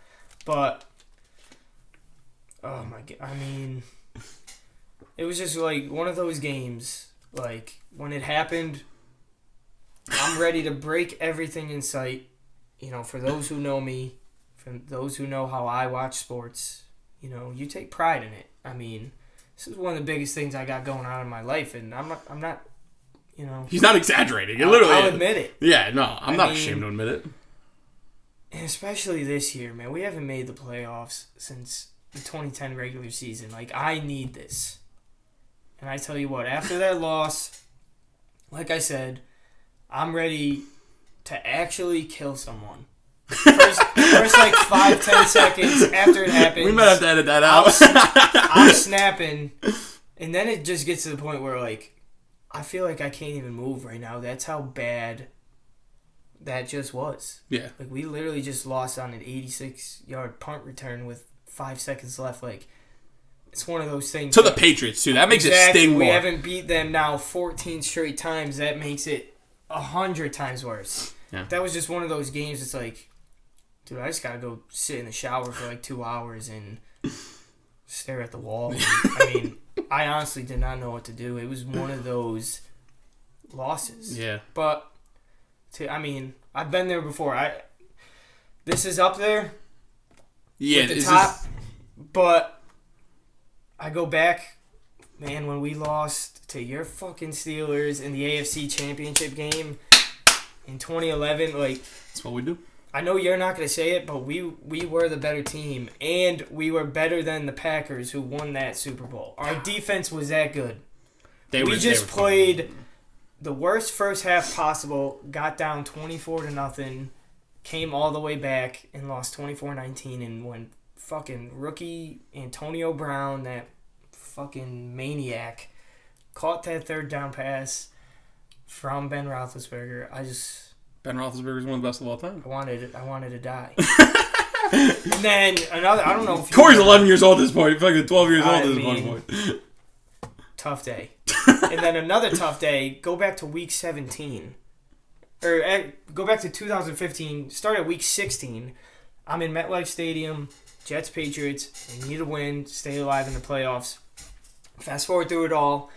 S1: But, oh my God, it was just like one of those games, like when it happened, I'm ready to break everything in sight. For those who know me, for those who know how I watch sports, you take pride in it. This is one of the biggest things I got going on in my life, and I'm not
S2: He's not exaggerating. It literally
S1: I'll admit it.
S2: Yeah, no, I'm not ashamed to admit it.
S1: And especially this year, man. We haven't made the playoffs since the 2010 regular season. Like, I need this. And I tell you what, after that loss, like I said, I'm ready to actually kill someone. First like 5-10 seconds after it happens.
S2: We might have to edit that out.
S1: I'm snapping. And then it just gets to the point where, like, I feel like I can't even move right now. That's how bad that just was.
S2: Yeah.
S1: Like, we literally just lost on an 86-yard punt return with 5 seconds left. Like, it's one of those things.
S2: To the Patriots, too. That makes it sting more.
S1: We haven't beat them now 14 straight times. That makes it 100 times worse.
S2: Yeah.
S1: That was just one of those games. It's like, dude, I just got to go sit in the shower for like 2 hours and stare at the wall. I mean, I honestly did not know what to do. It was one of those losses.
S2: Yeah.
S1: But, I've been there before. This is up there.
S2: Yeah,
S1: with the top. But I go back, man, when we lost to your fucking Steelers in the AFC Championship game in 2011. Like,
S2: that's what we do.
S1: I know you're not going to say it, but we were the better team, and we were better than the Packers who won that Super Bowl. Our defense was that good. We just played the worst first half possible, got down 24-0, came all the way back and lost 24-19, and when fucking rookie Antonio Brown, that fucking maniac, caught that third down pass from Ben Roethlisberger,
S2: Ben Roethlisberger is one of the best of all time.
S1: I wanted to die. And then another, I don't know if
S2: Corey's 11 years old at this point. Fucking 12 years old at this point.
S1: Tough day. And then another tough day, go back to week 17. Go back to 2015, start at week 16. I'm in MetLife Stadium, Jets, Patriots. We need to win, stay alive in the playoffs. Fast forward through it all.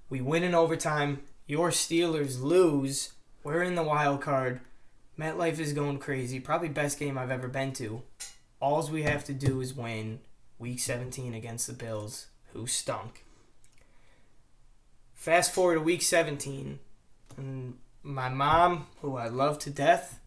S1: We win in overtime. Your Steelers lose. We're in the wild card. MetLife is going crazy. Probably best game I've ever been to. All we have to do is win week 17 against the Bills, who stunk. Fast forward to week 17, and my mom, who I love to death,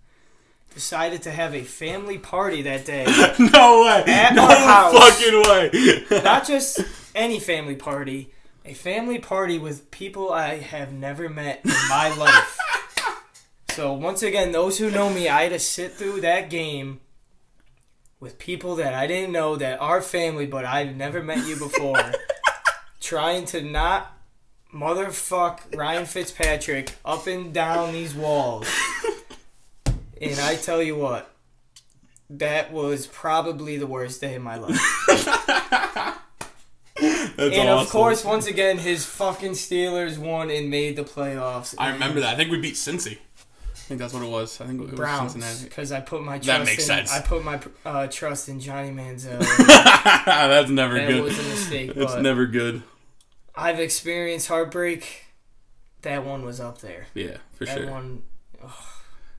S1: decided to have a family party that day.
S2: No way.
S1: At
S2: no
S1: our house.
S2: Fucking way.
S1: Not just any family party. A family party with people I have never met in my life. So once again, those who know me, I had to sit through that game with people that I didn't know that are family, but I've never met you before, trying to not motherfuck Ryan Fitzpatrick up and down these walls. And I tell you what, that was probably the worst day of my life.
S2: That's
S1: and
S2: awesome.
S1: Of course, once again, his fucking Steelers won and made the playoffs.
S2: I remember that. I think we beat Cincy. I think that's what it was. I think it was
S1: Browns,
S2: Cincinnati.
S1: because I put my trust
S2: that makes sense.
S1: I put my trust in Johnny Manziel.
S2: That's never good.
S1: That was a mistake.
S2: It's never good.
S1: I've experienced heartbreak. That one was up there.
S2: Yeah, for
S1: that
S2: sure.
S1: That one.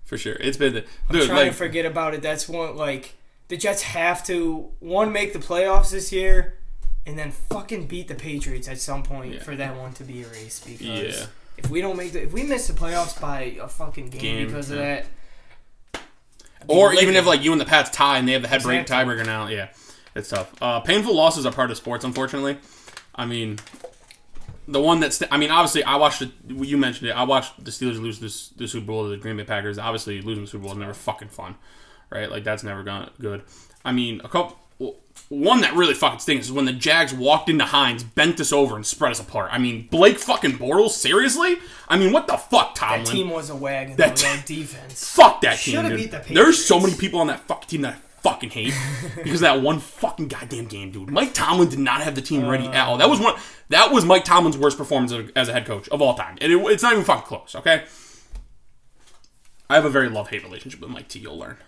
S2: For sure. It's been...
S1: I'm trying to forget about it. That's one, like... The Jets have to, one, make the playoffs this year, and then fucking beat the Patriots at some point for that one to be erased. Because if we don't make if we miss the playoffs by a fucking game because of that...
S2: Or even if, like, you and the Pats tie and they have the tiebreaker now. Yeah, it's tough. Painful losses are part of sports, unfortunately. I mean... The one that's... obviously, I watched it... You mentioned it. I watched the Steelers lose the Super Bowl to the Green Bay Packers. Obviously, losing the Super Bowl is never fucking fun. Right? Like, that's never good. I mean, one that really fucking stinks is when the Jags walked into Hines, bent us over, and spread us apart. I mean, Blake fucking Bortles? Seriously? I mean, what the fuck, Tomlin?
S1: That team was a wagon, that defense.
S2: Fuck that team, dude.
S1: Beat the Patriots.
S2: There's so many people on that fucking team that I fucking hate because of that one fucking goddamn game, dude. Mike Tomlin did not have the team ready at all. That was Mike Tomlin's worst performance as a head coach of all time. And it's not even fucking close, okay? I have a very love-hate relationship with Mike T, you'll learn.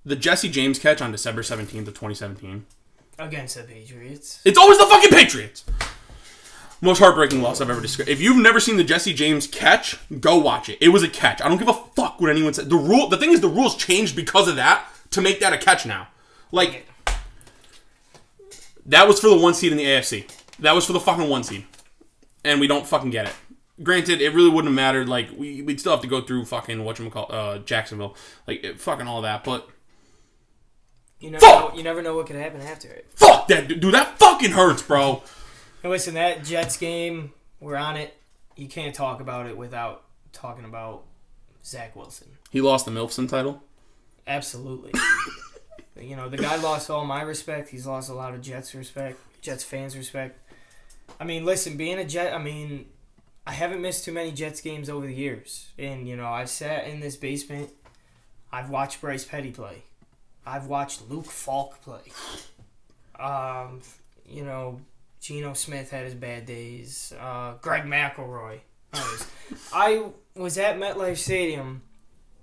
S2: The Jesse James catch on December 17th of 2017.
S1: Against the Patriots.
S2: It's always the fucking Patriots! Most heartbreaking loss I've ever discussed. If you've never seen the Jesse James catch, go watch it. It was a catch. I don't give a fuck what anyone said. The thing is, the rules changed because of that to make that a catch now. Like, that was for the 1 seed in the AFC. That was for the fucking 1 seed. And we don't fucking get it. Granted, it really wouldn't have mattered. Like, we'd still have to go through fucking, Jacksonville. Like, fucking all that, but...
S1: You never know what could happen after it.
S2: Fuck that, dude. That fucking hurts, bro.
S1: Hey, listen, that Jets game, we're on it. You can't talk about it without talking about Zach Wilson.
S2: He lost the Milfson title?
S1: Absolutely. The guy lost all my respect. He's lost a lot of Jets respect, Jets fans respect. I mean, listen, being a Jet, I haven't missed too many Jets games over the years. And, I've sat in this basement. I've watched Bryce Petty play. I've watched Luke Falk play. Geno Smith had his bad days. Greg McElroy. I was at MetLife Stadium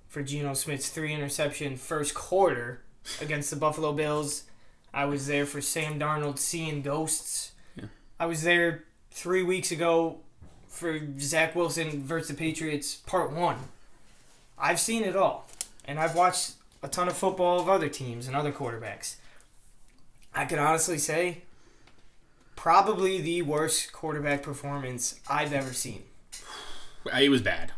S1: for Geno Smith's 3-interception first quarter against the Buffalo Bills. I was there for Sam Darnold seeing ghosts. Yeah. I was there 3 weeks ago for Zach Wilson versus the Patriots Part 1. I've seen it all. And I've watched a ton of football of other teams and other quarterbacks. I can honestly say probably the worst quarterback performance I've ever seen.
S2: It was bad.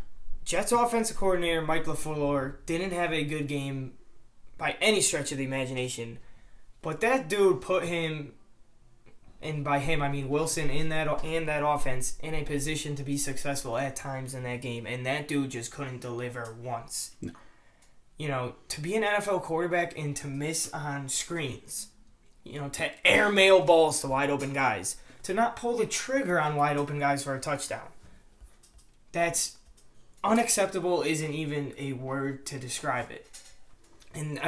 S1: Jets offensive coordinator Mike LaFleur didn't have a good game by any stretch of the imagination. But that dude put him, and by him I mean Wilson, in that offense in a position to be successful at times in that game. And that dude just couldn't deliver once. No. To be an NFL quarterback and to miss on screens, to airmail balls to wide open guys, to not pull the trigger on wide open guys for a touchdown. That's unacceptable, isn't even a word to describe it. And,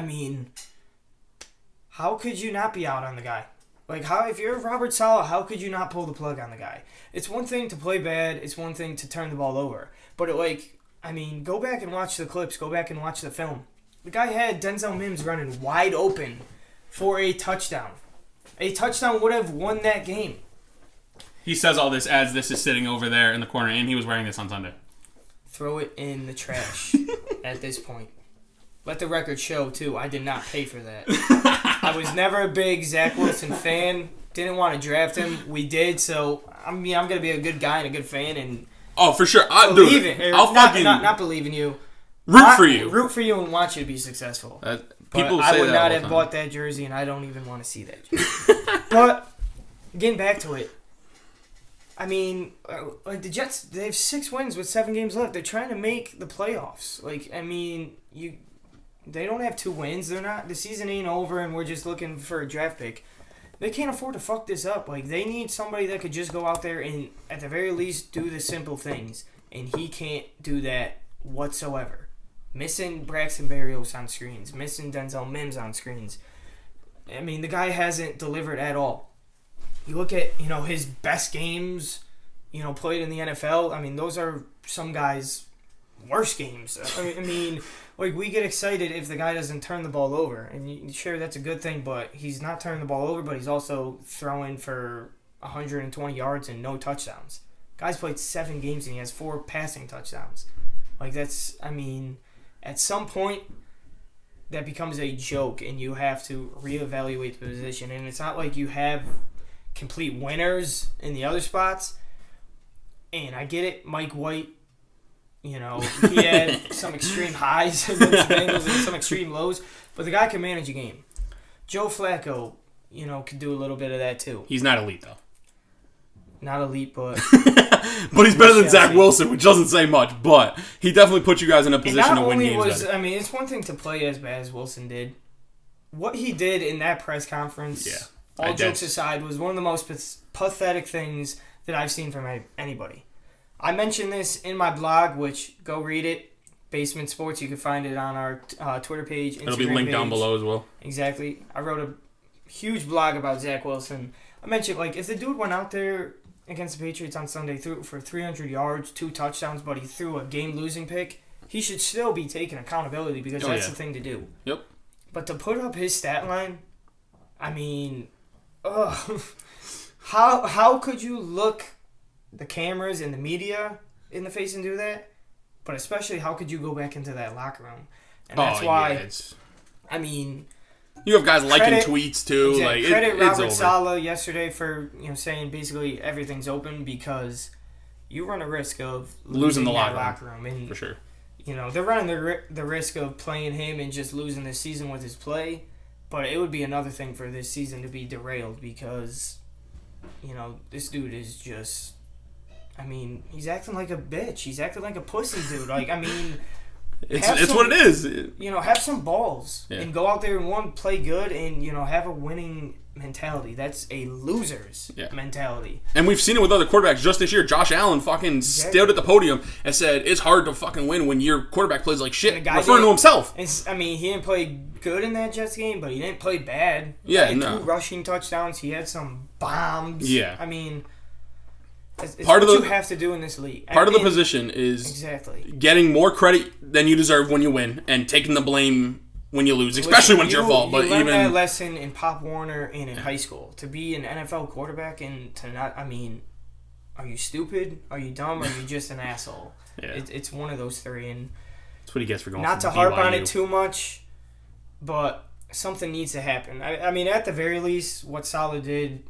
S1: how could you not be out on the guy? If you're Robert Saleh, how could you not pull the plug on the guy? It's one thing to play bad. It's one thing to turn the ball over. But, go back and watch the clips. Go back and watch the film. The guy had Denzel Mims running wide open for a touchdown. A touchdown would have won that game.
S2: He says all this as this is sitting over there in the corner, and he was wearing this on Sunday.
S1: Throw it in the trash at this point. Let the record show, too, I did not pay for that. I was never a big Zach Wilson fan. Didn't want to draft him. We did, so, I'm going to be a good guy and a good fan. And
S2: oh, for sure.
S1: I'll not believe in you.
S2: Root for you.
S1: Root for you and want you to be successful.
S2: People
S1: I
S2: say
S1: would
S2: that
S1: not
S2: all
S1: have
S2: the
S1: bought that jersey, and I don't even want to see that jersey. But, getting back to it, the Jets, they have 6 wins with 7 games left. They're trying to make the playoffs. They don't have 2 wins. The season ain't over, and we're just looking for a draft pick. They can't afford to fuck this up. They need somebody that could just go out there and, at the very least, do the simple things. And he can't do that whatsoever. Missing Braxton Berrios on screens. Missing Denzel Mims on screens. The guy hasn't delivered at all. You look at, his best games, played in the NFL. Those are some guys' worst games. We get excited if the guy doesn't turn the ball over. And sure, that's a good thing, but he's not turning the ball over, but he's also throwing for 120 yards and no touchdowns. Guy's played 7 games and he has 4 passing touchdowns. At some point, that becomes a joke and you have to reevaluate the position. And it's not like you have complete winners in the other spots. And I get it, Mike White, he had some extreme highs against the Bengals and some extreme lows, but the guy can manage a game. Joe Flacco, could do a little bit of that too.
S2: He's not elite, though.
S1: Not elite, but...
S2: but he's better than Zach Wilson, which doesn't say much, but he definitely put you guys in a position to win games.
S1: It's one thing to play as bad as Wilson did. What he did in that press conference, all jokes aside, was one of the most pathetic things that I've seen from anybody. I mentioned this in my blog, which, go read it, Basement Sports. You can find it on our Twitter page, Instagram
S2: It'll be linked down below as well.
S1: Exactly. I wrote a huge blog about Zach Wilson. I mentioned, if the dude went out there against the Patriots on Sunday, threw for 300 yards, 2 touchdowns, but he threw a game-losing pick, he should still be taking accountability because that's the thing to do.
S2: Yep.
S1: But to put up his stat line, how could you look the cameras and the media in the face and do that? But especially, how could you go back into that locker room? And that's why,
S2: you have guys liking tweets, too.
S1: Exactly. Credit Robert Saleh yesterday for saying basically everything's open because you run a risk of
S2: losing the
S1: locker room. And,
S2: for sure.
S1: They're running the risk of playing him and just losing this season with his play. But it would be another thing for this season to be derailed because, this dude is just... he's acting like a bitch. He's acting like a pussy dude.
S2: It's what it is.
S1: Have some balls and go out there and play good and have a winning mentality. That's a loser's mentality.
S2: And we've seen it with other quarterbacks just this year. Josh Allen fucking stood at the podium and said it's hard to fucking win when your quarterback plays like shit, referring to himself.
S1: He didn't play good in that Jets game, but he didn't play bad.
S2: Yeah,
S1: he had 2 rushing touchdowns. He had some bombs.
S2: Yeah.
S1: It's part of what you have to do in this league.
S2: Part of the position is getting more credit than you deserve when you win and taking the blame when you lose, especially when it's your fault. But
S1: you learned that lesson in Pop Warner and in high school. To be an NFL quarterback and to not, are you stupid? Are you dumb? Or are you just an asshole?
S2: Yeah.
S1: It's one of those 3. And
S2: that's what he gets for going.
S1: Not to harp on it too much, but something needs to happen. At the very least, what Saleh did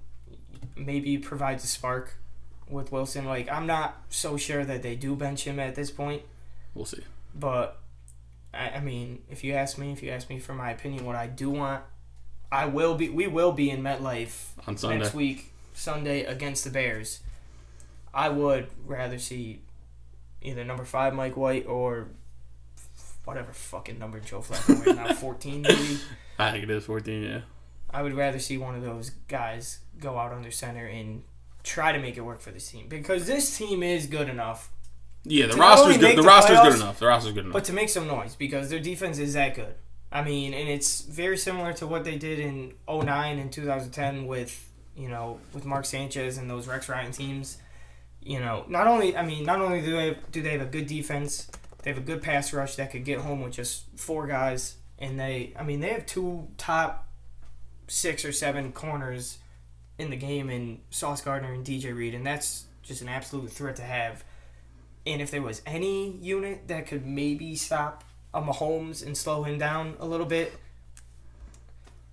S1: maybe provides a spark with Wilson. I'm not so sure that they do bench him at this point.
S2: We'll see.
S1: But if you ask me for my opinion, what I do want, we will be in MetLife
S2: on Sunday.
S1: Next week, Sunday against the Bears. I would rather see either number 5 Mike White or whatever fucking number Joe Flacco wears now, 14 maybe.
S2: I think it is 14, yeah.
S1: I would rather see one of those guys go out under center and try to make it work for this team, because this team is good enough.
S2: Yeah, the roster's good. The roster's good enough. The roster's good enough.
S1: But to make some noise, because their defense is that good. And it's very similar to what they did in 2009 and 2010 with Mark Sanchez and those Rex Ryan teams. Not only do they have a good defense, they have a good pass rush that could get home with just 4 guys, and they have 2 top 6 or 7 corners in the game in Sauce Gardner and DJ Reed, and that's just an absolute threat to have. And if there was any unit that could maybe stop a Mahomes and slow him down a little bit,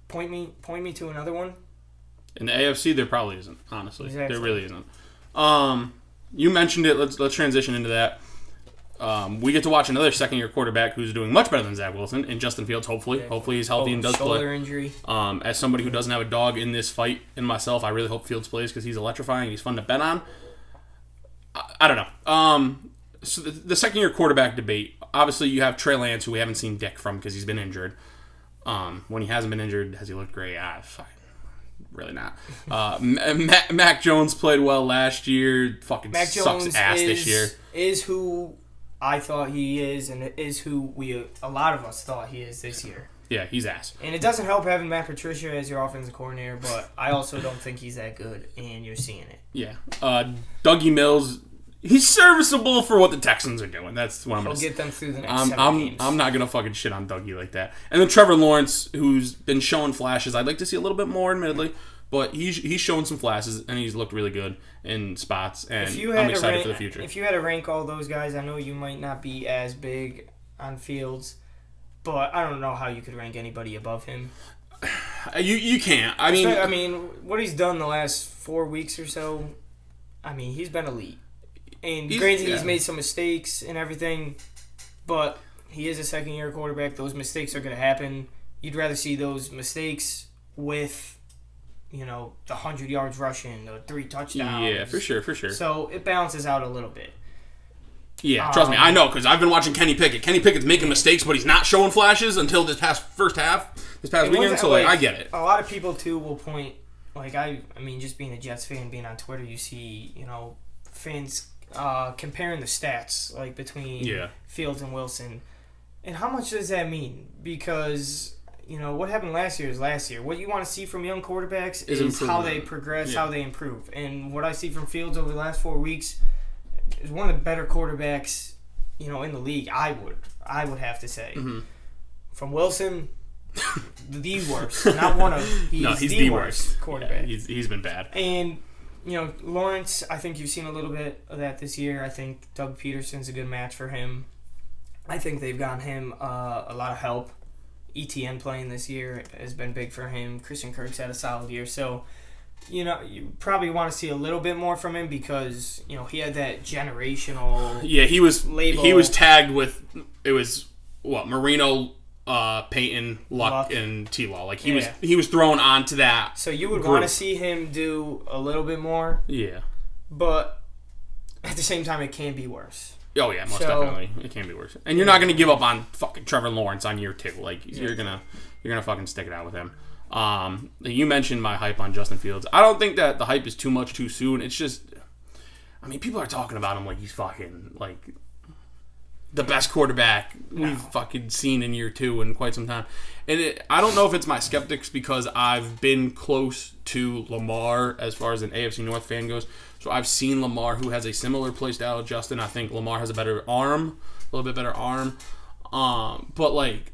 S1: point me to another one.
S2: In the AFC, there probably isn't, honestly.
S1: Exactly.
S2: There really isn't. You mentioned it. Let's transition into that. We get to watch another second-year quarterback who's doing much better than Zach Wilson, and Justin Fields, hopefully. Yeah. Hopefully he's healthy and does play.
S1: Shoulder injury.
S2: As somebody who doesn't have a dog in this fight in myself, I really hope Fields plays because he's electrifying. He's fun to bet on. I don't know. So the second-year quarterback debate, obviously you have Trey Lance, who we haven't seen dick from because he's been injured. When he hasn't been injured, has he looked great? Really not. Mac Jones played well last year. Fucking
S1: Mac
S2: sucks
S1: Jones
S2: ass this year.
S1: Is who I thought he is, and it is who a lot of us thought he is this year.
S2: Yeah, he's ass.
S1: And it doesn't help having Matt Patricia as your offensive coordinator, but I also don't think he's that good, and you're seeing it.
S2: Yeah. Dougie Mills, he's serviceable for what the Texans are doing. That's what I'm going to say.
S1: He'll get them through the next 7 games.
S2: I'm not going to fucking shit on Dougie like that. And then Trevor Lawrence, who's been showing flashes. I'd like to see a little bit more, admittedly. But he's shown some flashes, and he's looked really good in spots, and I'm excited for the future.
S1: If you had to rank all those guys, I know you might not be as big on Fields, but I don't know how you could rank anybody above him.
S2: You can't.
S1: What he's done the last 4 weeks or so, he's been elite. And granted, he's made some mistakes and everything, but he is a second-year quarterback. Those mistakes are going to happen. You'd rather see those mistakes with the 100 yards rushing, the 3 touchdowns.
S2: Yeah, for sure.
S1: So it balances out a little bit.
S2: Yeah, trust me, I know, because I've been watching Kenny Pickett. Kenny Pickett's making mistakes, but he's not showing flashes until this past weekend, so I get it.
S1: A lot of people, too, will point, just being a Jets fan, being on Twitter, you see, fans comparing the stats, between Fields and Wilson. And how much does that mean? Because what happened last year is last year. What you want to see from young quarterbacks is how they progress, how they improve. And what I see from Fields over the last 4 weeks is one of the better quarterbacks, in the league. I would have to say. Mm-hmm. From Wilson, the worst. Not one of. He's the worst quarterback.
S2: Yeah, he's been bad.
S1: And Lawrence, I think you've seen a little bit of that this year. I think Doug Peterson's a good match for him. I think they've gotten him a lot of help. ETN playing this year has been big for him. Christian Kirk's had a solid year. So, you probably want to see a little bit more from him because, he had that generational
S2: he was
S1: label.
S2: He was tagged with, it was, Marino, Peyton, Luck, and T-Law. He was thrown onto that.
S1: So you would want to see him do a little bit more.
S2: Yeah.
S1: But at the same time, it can be worse.
S2: Oh yeah, most definitely. It can't be worse. And you're not gonna give up on fucking Trevor Lawrence on year 2. Like you're gonna fucking stick it out with him. You mentioned my hype on Justin Fields. I don't think that the hype is too much too soon. It's just, I mean, people are talking about him like he's fucking like the best quarterback we've fucking seen in year 2 in quite some time. And I don't know if it's my skeptics because I've been close to Lamar as far as an AFC North fan goes. So I've seen Lamar, who has a similar play style to Justin. I think Lamar has a better arm, a little bit better arm. But like,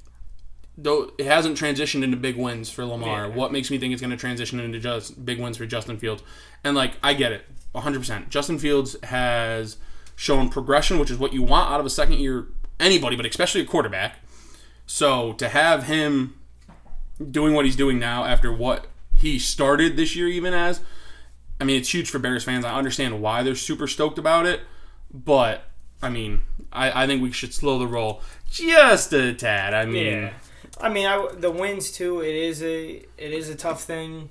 S2: though it hasn't transitioned into big wins for Lamar. Yeah. What makes me think it's going to transition into just big wins for Justin Fields? And like, I get it, 100%. Justin Fields has shown progression, which is what you want out of a second year anybody, but especially a quarterback. So to have him doing what he's doing now after what he started this year even as, I mean, it's huge for Bears fans. I understand why they're super stoked about it, but I mean, I think we should slow the roll just a tad. I mean,
S1: the wins too. It is a tough thing,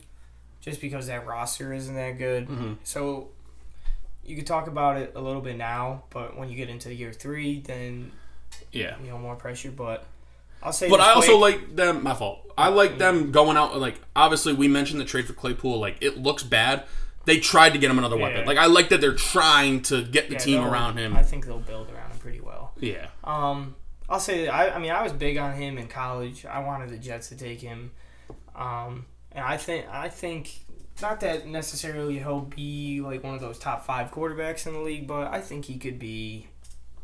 S1: just because that roster isn't that good. Mm-hmm. So you could talk about it a little bit now, but when you get into year 3, then more pressure. But I'll say.
S2: But I also like them. My fault. I like them going out. Like obviously, we mentioned the trade for Claypool. Like it looks bad. They tried to get him another weapon. Like I like that they're trying to get the team around him.
S1: I think they'll build around him pretty well.
S2: Yeah.
S1: I'll say that I was big on him in college. I wanted the Jets to take him. And I think not that necessarily he'll be like one of those top 5 quarterbacks in the league, but I think he could be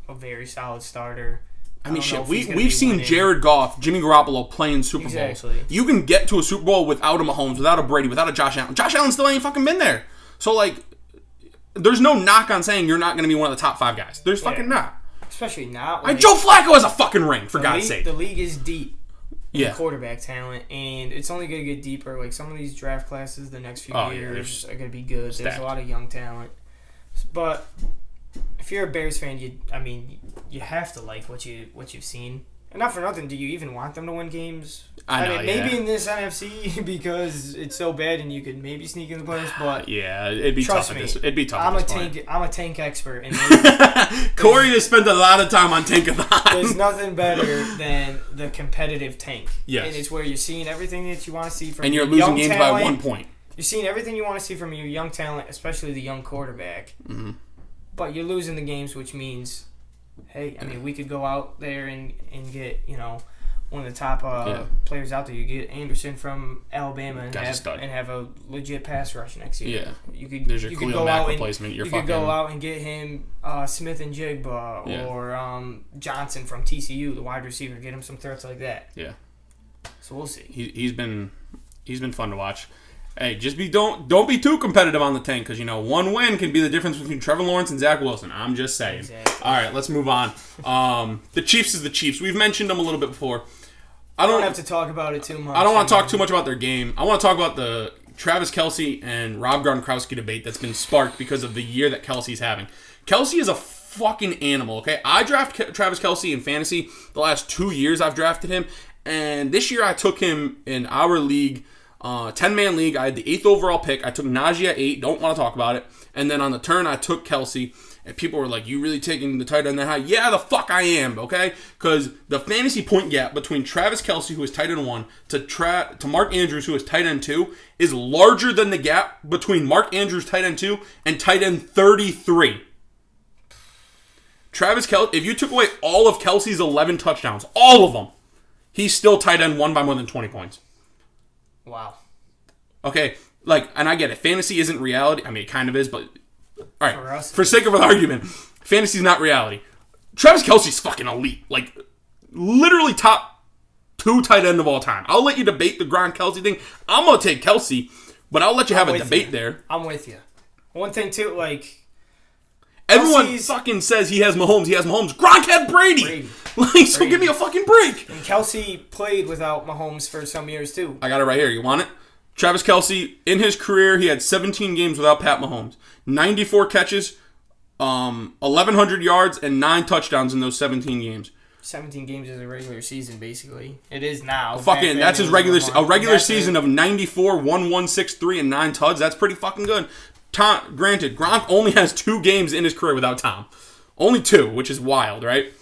S1: a very solid starter.
S2: I mean, shit, we've seen Jared Goff, Jimmy Garoppolo playing Super Bowls. You can get to a Super Bowl without a Mahomes, without a Brady, without a Josh Allen. Josh Allen still ain't fucking been there. So, like, there's no knock on saying you're not going to be one of the top 5 guys. There's fucking not.
S1: Especially now.
S2: Like, Joe Flacco has a fucking ring, for God's sake.
S1: The league is deep in quarterback talent, and it's only going to get deeper. Like, some of these draft classes the next few years are going to be good. Stacked. There's a lot of young talent. But if you're a Bears fan, you have to like what you've seen. And not for nothing, do you even want them to win games? I know, maybe in this NFC because it's so bad and you could maybe sneak in the playoffs, but
S2: it'd be tough. It'd be tough.
S1: I'm a tank expert. And
S2: Corey has spent a lot of time on Tankathon.
S1: There's nothing better than the competitive tank.
S2: Yes.
S1: And it's where you're seeing everything that you want to see from
S2: and you're
S1: your
S2: losing
S1: young
S2: games
S1: talent.
S2: by 1 point.
S1: You're seeing everything you want to see from your young talent, especially the young quarterback. Mm-hmm. But you're losing the games, which means, hey, we could go out there and get, one of the top players out there. You get Anderson from Alabama and have a legit pass rush next year.
S2: Yeah. There's your Khalil Mack replacement.
S1: You could go out and get him Smith and Jigba or Johnson from TCU, the wide receiver. Get him some threats like that.
S2: Yeah.
S1: So we'll see.
S2: He's been fun to watch. Hey, don't be too competitive on the tank because, one win can be the difference between Trevor Lawrence and Zach Wilson. I'm just saying.
S1: Exactly.
S2: All right, let's move on. The Chiefs is the Chiefs. We've mentioned them a little bit before.
S1: I don't have to talk about it too much.
S2: I don't want to talk too much about their game. I want to talk about the Travis Kelce and Rob Gronkowski debate that's been sparked because of the year that Kelce's having. Kelce is a fucking animal, okay? I drafted Travis Kelce in fantasy. The last 2 years I've drafted him. And this year I took him in our league, 10-man league. I had the 8th overall pick. I took Najee at 8. Don't want to talk about it. And then on the turn, I took Kelce. And people were like, you really taking the tight end that high? Yeah, the fuck I am, okay? Because the fantasy point gap between Travis Kelce, who is tight end 1, to Mark Andrews, who is tight end 2, is larger than the gap between Mark Andrews, tight end 2, and tight end 33. Travis Kelce, if you took away all of Kelce's 11 touchdowns, all of them, he's still tight end 1 by more than 20 points.
S1: Wow.
S2: Okay, and I get it. Fantasy isn't reality. I mean, it kind of is, but... All right, for sake of an argument, fantasy's not reality. Travis Kelce's fucking elite. Like, literally top 2 tight end of all time. I'll let you debate the Gronk Kelce thing. I'm going to take Kelce, but I'll let you have a debate there.
S1: I'm with you. One thing, too,
S2: everyone fucking says he has Mahomes. Gronk had Brady. So give me a fucking break.
S1: And Kelce played without Mahomes for some years, too.
S2: I got it right here. You want it? Travis Kelce, in his career, he had 17 games without Pat Mahomes. 94 catches, 1,100 yards, and 9 touchdowns in those 17 games.
S1: 17 games is a regular season, basically. It is now.
S2: That's his regular season of 94, 1,163, and 9 tuds. That's pretty fucking good. Granted, Gronk only has 2 games in his career without Tom. Only 2, which is wild, right?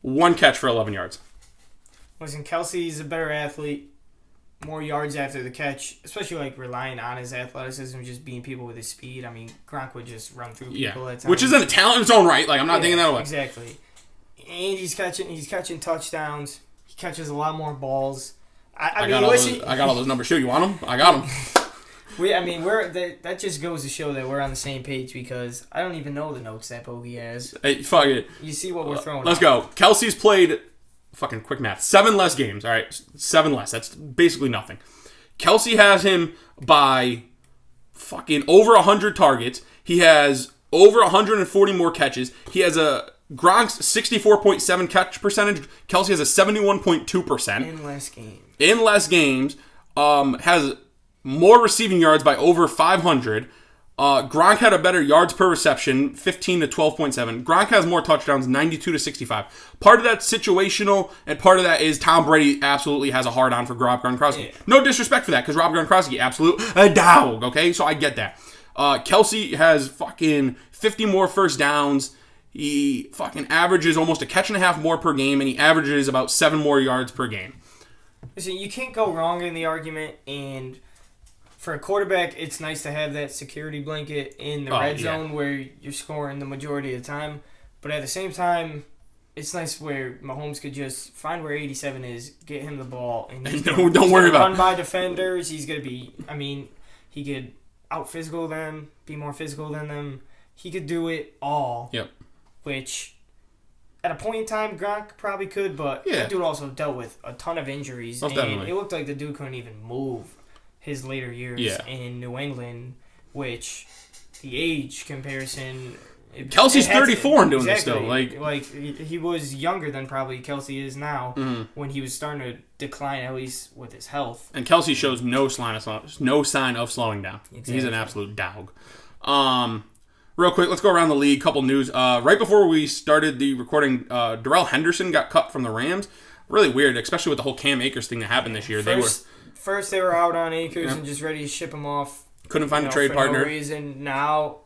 S2: 1 catch for 11 yards.
S1: Listen, Kelsey's a better athlete, more yards after the catch, especially like relying on his athleticism, just beating people with his speed. I mean, Gronk would just run through people at times.
S2: Which isn't a talent in its own right. Like, I'm not taking that away.
S1: Exactly. And he's catching touchdowns. He catches a lot more balls. I got
S2: all those numbers. Too. You want them? I got them.
S1: That just goes to show that we're on the same page because I don't even know the notes that Bogey has.
S2: Hey, fuck it.
S1: You see what we're throwing.
S2: Let's go. Kelsey's played, fucking quick math, 7 less games. All right, 7 less. That's basically nothing. Kelsey has him by fucking over 100 targets. He has over 140 more catches. He has Gronk's 64.7 catch percentage. Kelsey has a 71.2%. In less games. Has more receiving yards by over 500. Gronk had a better yards per reception, 15 to 12.7. Gronk has more touchdowns, 92 to 65. Part of that's situational, and part of that is Tom Brady absolutely has a hard-on for Rob Gronkowski. Yeah. No disrespect for that, because Rob Gronkowski, absolute a dog, okay? So I get that. Kelsey has fucking 50 more first downs. He fucking averages almost a catch and a half more per game, and he averages about 7 more yards per game.
S1: Listen, you can't go wrong in the argument, and for a quarterback, it's nice to have that security blanket in the red zone where you're scoring the majority of the time. But at the same time, it's nice where Mahomes could just find where 87 is, get him the ball, and
S2: don't worry about
S1: run by defenders. He's going to be, he could out-physical them, be more physical than them. He could do it all.
S2: Yep.
S1: Which, at a point in time, Gronk probably could, but that dude also dealt with a ton of injuries.
S2: Most definitely.
S1: It looked like the dude couldn't even move his later years in New England, which the age comparison...
S2: Kelsey's 34 and doing this still.
S1: Like he was younger than probably Kelsey is now when he was starting to decline, at least with his health.
S2: And Kelsey shows no sign of slowing down. Exactly. He's an absolute dog. Real quick, let's go around the league. Couple news. Right before we started the recording, Darrell Henderson got cut from the Rams. Really weird, especially with the whole Cam Akers thing that happened this year.
S1: First they were out on Akers and just ready to ship him off.
S2: Couldn't find a trade partner.
S1: For no reason. Now...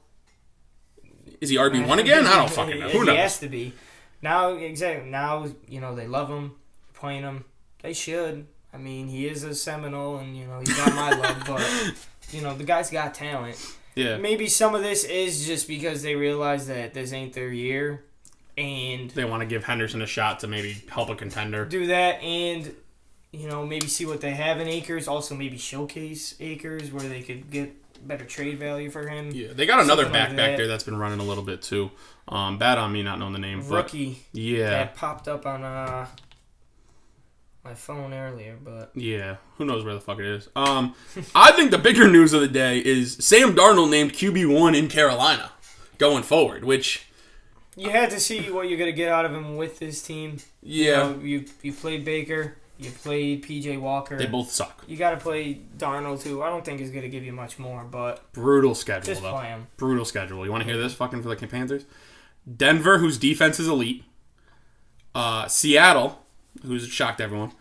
S2: Is he RB1 again? I don't fucking know. Who knows?
S1: He has to be. Now, exactly. Now, they love him, playing him. They should. I mean, he is a Seminole, and, he got my love, but, the guy's got talent.
S2: Yeah.
S1: Maybe some of this is just because they realize that this ain't their year, and...
S2: They want to give Henderson a shot to maybe help a contender.
S1: Do that, and, maybe see what they have in Akers. Also, maybe showcase Akers, where they could get better trade value for him.
S2: Yeah, they got another back there that's been running a little bit too. Bad on me not knowing the name.
S1: Rookie.
S2: Yeah.
S1: That popped up on my phone earlier, but...
S2: Yeah, who knows where the fuck it is. I think the bigger news of the day is Sam Darnold named QB1 in Carolina going forward, which...
S1: You had to see what you're going to get out of him with this team.
S2: Yeah.
S1: You played Baker. You played P.J. Walker.
S2: They both suck.
S1: You got to play Darnold, too. I don't think he's going to give you much more, but...
S2: Brutal schedule,
S1: just
S2: though.
S1: Play him.
S2: Brutal schedule. You want to hear this fucking for the Panthers? Denver, whose defense is elite. Seattle, who's shocked everyone.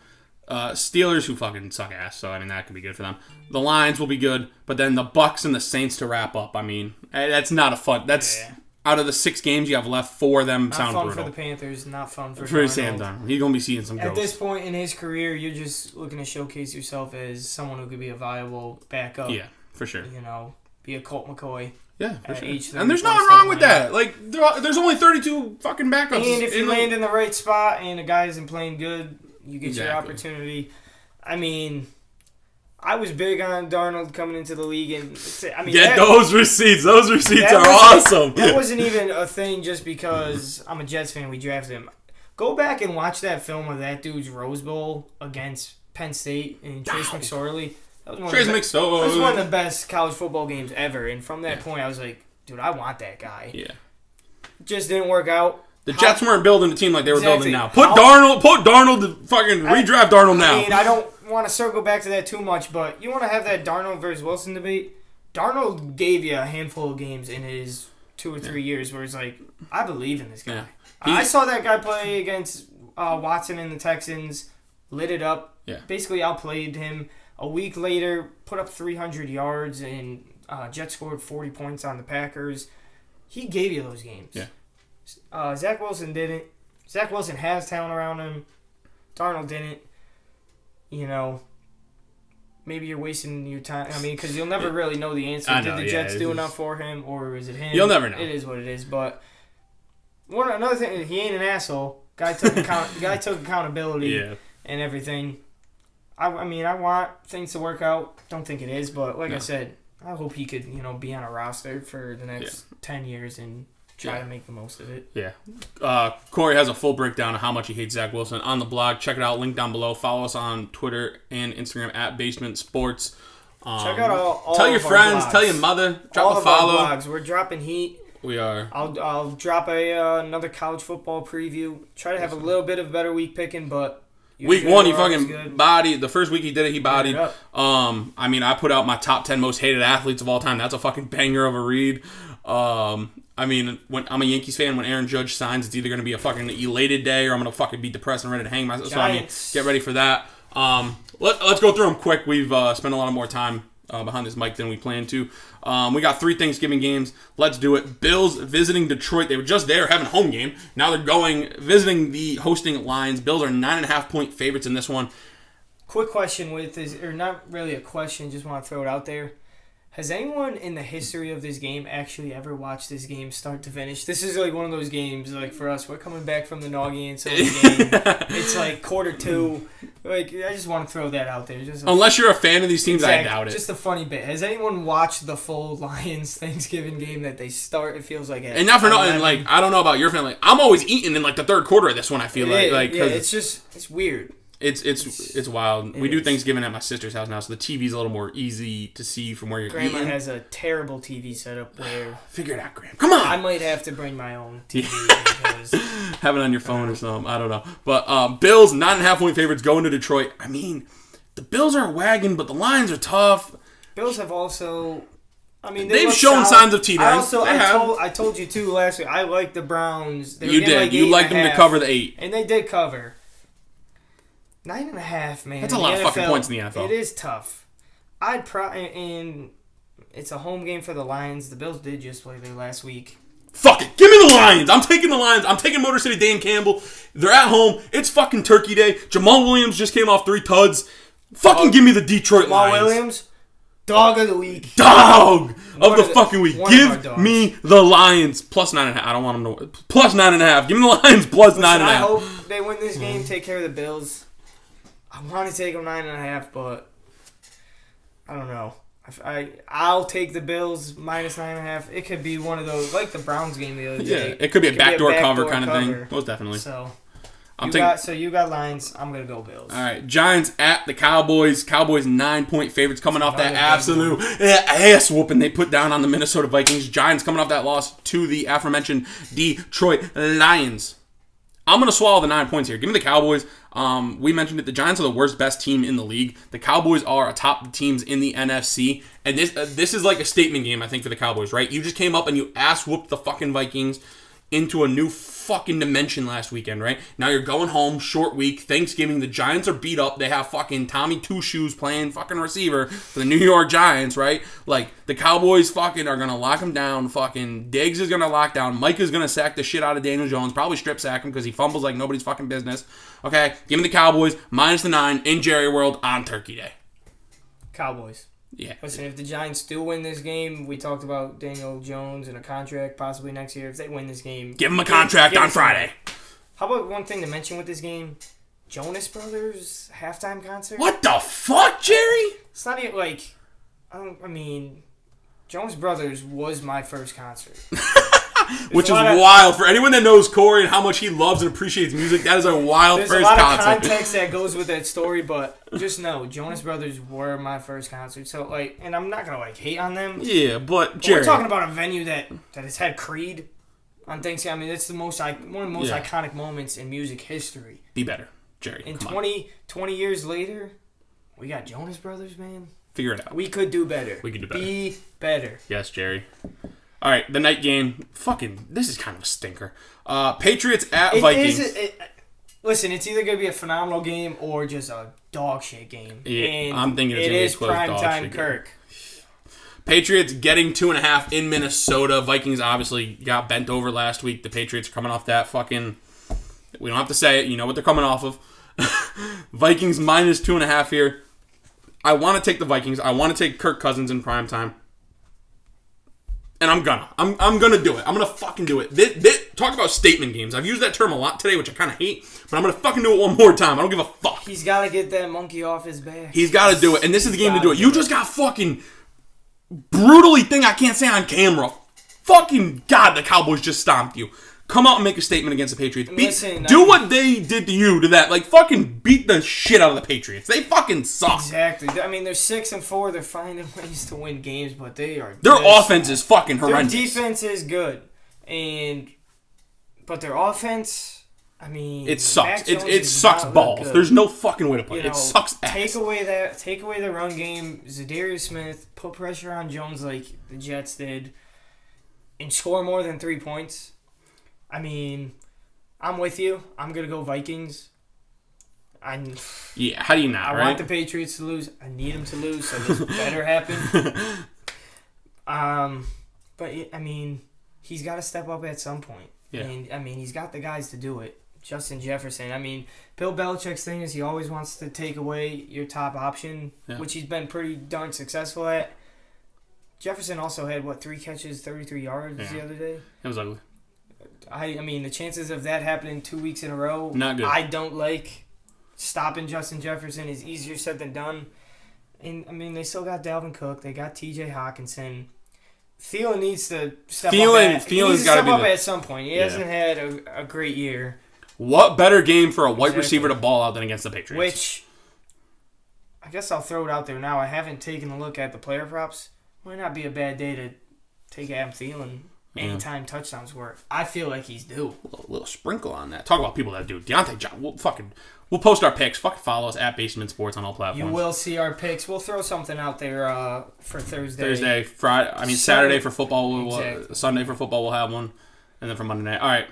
S2: Steelers, who fucking suck ass, so, that could be good for them. The Lions will be good, but then the Bucks and the Saints to wrap up. That's not a fun... That's... Yeah. Out of the 6 games you have left, 4 of them sound brutal.
S1: Not fun for the Panthers, not fun for
S2: Sam Darnold. He's going to be seeing some ghosts.
S1: At this point in his career, you're just looking to showcase yourself as someone who could be a viable backup.
S2: Yeah, for sure.
S1: Be a Colt McCoy.
S2: Yeah, for sure. And there's nothing wrong with that. Like, there's only 32 fucking backups.
S1: And if you land in the right spot and a guy isn't playing good, you get your opportunity. I was big on Darnold coming into the league, and
S2: those receipts. Those receipts are awesome.
S1: That wasn't even a thing just because I'm a Jets fan. We drafted him. Go back and watch that film of that dude's Rose Bowl against Penn State and Trace McSorley. That was one of the best college football games ever. And from that point, I was like, dude, I want that guy.
S2: Yeah.
S1: Just didn't work out.
S2: The Jets weren't building a team like they were building now. Put Darnold to fucking redraft Darnold now.
S1: I don't want to circle back to that too much, but you want to have that Darnold versus Wilson debate. Darnold gave you a handful of games in his 2 or 3 years where it's like, I believe in this guy. Yeah. I saw that guy play against Watson and the Texans, lit it up, basically outplayed him. A week later, put up 300 yards, and Jets scored 40 points on the Packers. He gave you those games.
S2: Yeah.
S1: Zach Wilson didn't. Zach Wilson has talent around him. Darnold didn't. You know, maybe you're wasting your time. I mean, because you'll never really know the answer. Did the Jets do enough for him, or is it him?
S2: You'll never know.
S1: It is what it is. But another thing, he ain't an asshole. Guy took accountability and everything. I mean, I want things to work out. Don't think it is, but like I said, I hope he could, be on a roster for the next 10 years and try to make the most of it.
S2: Yeah. Corey has a full breakdown of how much he hates Zach Wilson on the blog. Check it out. Link down below. Follow us on Twitter and Instagram at Basement Sports.
S1: Check out all
S2: tell your friends. Tell your mother. Drop a follow.
S1: Our blogs. We're dropping heat.
S2: We are.
S1: I'll drop another college football preview. Try to have a little bit of better week picking, but
S2: week 1 he fucking bodied. The first week he did it, he bodied. I mean, I put out my top 10 most hated athletes of all time. That's a fucking banger of a read. I mean, when I'm a Yankees fan, when Aaron Judge signs, it's either going to be a fucking elated day or I'm going to fucking be depressed and ready to hang myself.
S1: Giants.
S2: So, I mean, get ready for that. Let's go through them quick. We've spent a lot more time behind this mic than we planned to. We got 3 Thanksgiving games. Let's do it. Bills visiting Detroit. They were just there having a home game. Now they're visiting the hosting Lions. Bills are 9.5-point favorites in this one.
S1: Quick question or not really a question, just want to throw it out there. Has anyone in the history of this game actually ever watched this game start to finish? This is like one of those games, like for us, we're coming back from the Noggy and so the game. It's like quarter 2. Like, I just want to throw that out there.
S2: Unless you're a fan of these teams, I doubt it.
S1: Just a funny bit. Has anyone watched the full Lions Thanksgiving game that they start? It feels like it.
S2: And not for nothing, like, I don't know about your family. I'm always eating in like the third quarter of this one, I feel like.
S1: Yeah, it's weird.
S2: It's wild. We do Thanksgiving at my sister's house now, so the TV's a little more easy to see from where you're
S1: Grandma
S2: eating.
S1: has a terrible TV setup where...
S2: Figure it out, Graham. Come on!
S1: I might have to bring my own TV because...
S2: Have it on your phone or something. I don't know. But Bills, 9.5-point favorites going to Detroit. I mean, the Bills are wagging, but the Lions are tough.
S1: Bills have also... I mean,
S2: they've shown signs of teetering.
S1: I told you, too, last week, I like the Browns.
S2: You did. You liked them to cover the 8.
S1: And they did cover. 9.5, man.
S2: That's a lot of fucking points in the NFL.
S1: It is tough. And it's a home game for the Lions. The Bills did just play there last week.
S2: Fuck it. Give me the Lions. I'm taking the Lions. I'm taking Motor City Dan Campbell. They're at home. It's fucking Turkey Day. Jamal Williams just came off 3 tuds. Fucking give me the Detroit Lions.
S1: Jamal Williams, dog of the week.
S2: Dog of the fucking week. Give me the Lions. Plus 9.5. I don't want them to... Plus 9.5. Give me the Lions plus 9.5.
S1: I hope they win this game, take care of the Bills. I want to take them 9.5, but I don't know. I'll take the Bills minus 9.5. It could be one of those, like the Browns game the other day.
S2: Yeah, it could be a backdoor cover kind of thing. Most definitely.
S1: So you got Lions. I'm gonna go Bills.
S2: All right, Giants at the Cowboys. Cowboys 9-point favorites coming off that absolute ass whooping they put down on the Minnesota Vikings. Giants coming off that loss to the aforementioned Detroit Lions. I'm going to swallow the 9 points here. Give me the Cowboys. We mentioned it. The Giants are the worst, best team in the league. The Cowboys are atop the teams in the NFC. And this is like a statement game, I think, for the Cowboys, right? You just came up and you ass-whooped the fucking Vikings into a new fucking dimension last weekend, right? Now you're going home, short week, Thanksgiving. The Giants are beat up. They have fucking Tommy Two Shoes playing fucking receiver for the New York Giants, right? Like, the Cowboys fucking are going to lock him down. Fucking Diggs is going to lock down. Mike is going to sack the shit out of Daniel Jones. Probably strip sack him because he fumbles like nobody's fucking business. Okay, give me the Cowboys minus the 9 in Jerry World on Turkey Day.
S1: Cowboys.
S2: Yeah.
S1: Listen, if the Giants do win this game, we talked about Daniel Jones and a contract possibly next year. If they win this game,
S2: give him a contract on Friday.
S1: How about one thing to mention with this game? Jonas Brothers halftime concert.
S2: What the fuck, Jerry?
S1: It's not even like, Jonas Brothers was my first concert.
S2: Which is wild. For anyone that knows Corey and how much he loves and appreciates music, that is a wild first concert. There's a lot of
S1: context that goes with that story, but just know, Jonas Brothers were my first concert. So, like, and I'm not going to, hate on them.
S2: Yeah, but Jerry.
S1: We're talking about a venue that has had Creed on Thanksgiving. I mean, it's one of the most iconic moments in music history.
S2: Be better, Jerry.
S1: And 20 years later, we got Jonas Brothers, man.
S2: Figure it out.
S1: We could do better.
S2: We could do better.
S1: Be better.
S2: Yes, Jerry. All right, the night game. Fucking, this is kind of a stinker. Patriots at Vikings.
S1: Listen, it's either going to be a phenomenal game or just a dog shit game.
S2: Yeah, I'm thinking it's going to be a close dog shit game.
S1: It is primetime Kirk.
S2: Patriots getting 2.5 in Minnesota. Vikings obviously got bent over last week. The Patriots are coming off that fucking... We don't have to say it. You know what they're coming off of. Vikings minus 2.5 here. I want to take the Vikings. I want to take Kirk Cousins in primetime. And I'm gonna do it. I'm gonna fucking do it. Talk about statement games. I've used that term a lot today, which I kind of hate. But I'm gonna fucking do it one more time. I don't give a fuck.
S1: He's got to get that monkey off his back.
S2: He's got to do it. And this is the game to do it. You just got fucking brutally thing I can't say on camera. Fucking God, the Cowboys just stomped you. Come out and make a statement against the Patriots. Do what they did to you to that. Like, fucking beat the shit out of the Patriots. They fucking suck.
S1: Exactly. I mean, they're 6-4. They're finding ways to win games, but they are...
S2: Their offense is fucking horrendous.
S1: Their defense is good. But their offense, I mean...
S2: It sucks. It sucks balls. There's no fucking way to play it. It sucks ass.
S1: Take away the run game. Zadarius Smith, put pressure on Jones like the Jets did, and score more than 3 points. I mean, I'm with you. I'm going to go Vikings.
S2: Yeah, how do you not,
S1: I want the Patriots to lose. I need them to lose, so this better happen. But, I mean, he's got to step up at some point. Yeah. And, I mean, he's got the guys to do it. Justin Jefferson. I mean, Bill Belichick's thing is he always wants to take away your top option, which he's been pretty darn successful at. Jefferson also had, 3 catches, 33 yards the other day?
S2: It was ugly.
S1: I mean, the chances of that happening 2 weeks in a row,
S2: not good.
S1: I don't like. Stopping Justin Jefferson is easier said than done. And, I mean, they still got Dalvin Cook. They got T.J. Hawkinson. Thielen needs to step up at some point. He hasn't had a great year.
S2: What better game for a white receiver to ball out than against the Patriots?
S1: Which, I guess I'll throw it out there now. I haven't taken a look at the player props. Might not be a bad day to take Adam Thielen. Anytime touchdowns work. I feel like he's due.
S2: A little sprinkle on that. Talk about people that do. Deontay Johnson. We'll post our picks. Fucking follow us at Basement Sports on all platforms.
S1: You will see our picks. We'll throw something out there for Thursday.
S2: Friday. I mean, Saturday for football. Sunday for football, we'll have one. And then for Monday night. All right.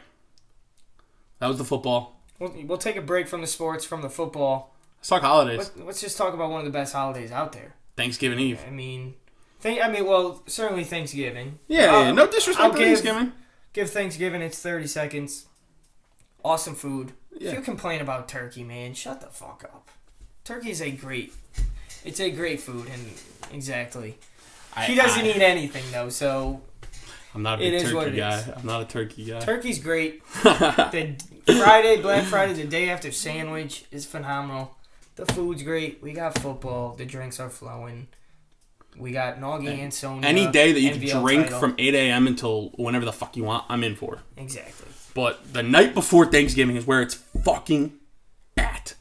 S2: That was the football.
S1: We'll take a break from the sports, from the football.
S2: Let's talk holidays.
S1: Let's just talk about one of the best holidays out there.
S2: Thanksgiving Eve.
S1: Certainly Thanksgiving.
S2: Yeah, no disrespect to Thanksgiving.
S1: Give Thanksgiving its 30 seconds. Awesome food.
S2: Yeah.
S1: If you complain about turkey, man, shut the fuck up. Turkey is a great food, and exactly. He doesn't eat anything, though, so...
S2: I'm not a big turkey guy. I'm not a turkey guy.
S1: Turkey's great. Black Friday, the day after sandwich is phenomenal. The food's great. We got football. The drinks are flowing. We got Noggy and Sonya.
S2: Any day that you can drink from 8 a.m. until whenever the fuck you want, I'm in for.
S1: Exactly.
S2: But the night before Thanksgiving is where it's fucking at.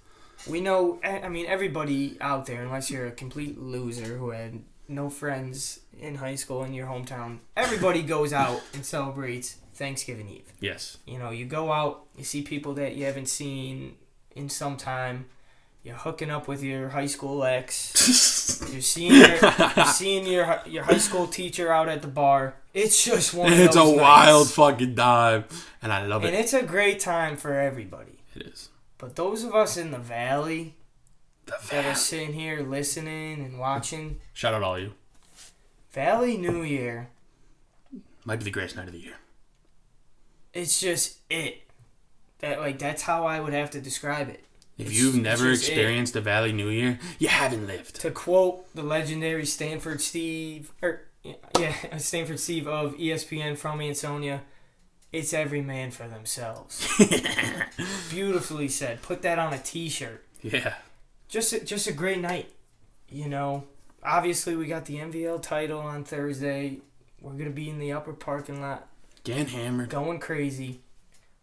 S1: We know, I mean, everybody out there, unless you're a complete loser who had no friends in high school in your hometown, everybody goes out and celebrates Thanksgiving Eve.
S2: Yes.
S1: You know, you go out, you see people that you haven't seen in some time. You're hooking up with your high school ex. You're seeing your high school teacher out at the bar. It's just one of those
S2: It's a wild fucking time, and I love it.
S1: And it's a great time for everybody.
S2: It is.
S1: But those of us in the valley that are sitting here listening and watching.
S2: Shout out all of you.
S1: Valley New Year.
S2: Might be the greatest night of the year.
S1: It's just it. That's how I would have to describe it.
S2: If you've never experienced a Valley New Year, you haven't lived.
S1: To quote the legendary Stanford Steve of ESPN from me and Sonya, it's every man for themselves. Beautifully said. Put that on a t-shirt.
S2: Yeah.
S1: Just a great night. You know, obviously we got the MVL title on Thursday. We're going to be in the upper parking lot.
S2: Getting hammered.
S1: Going crazy.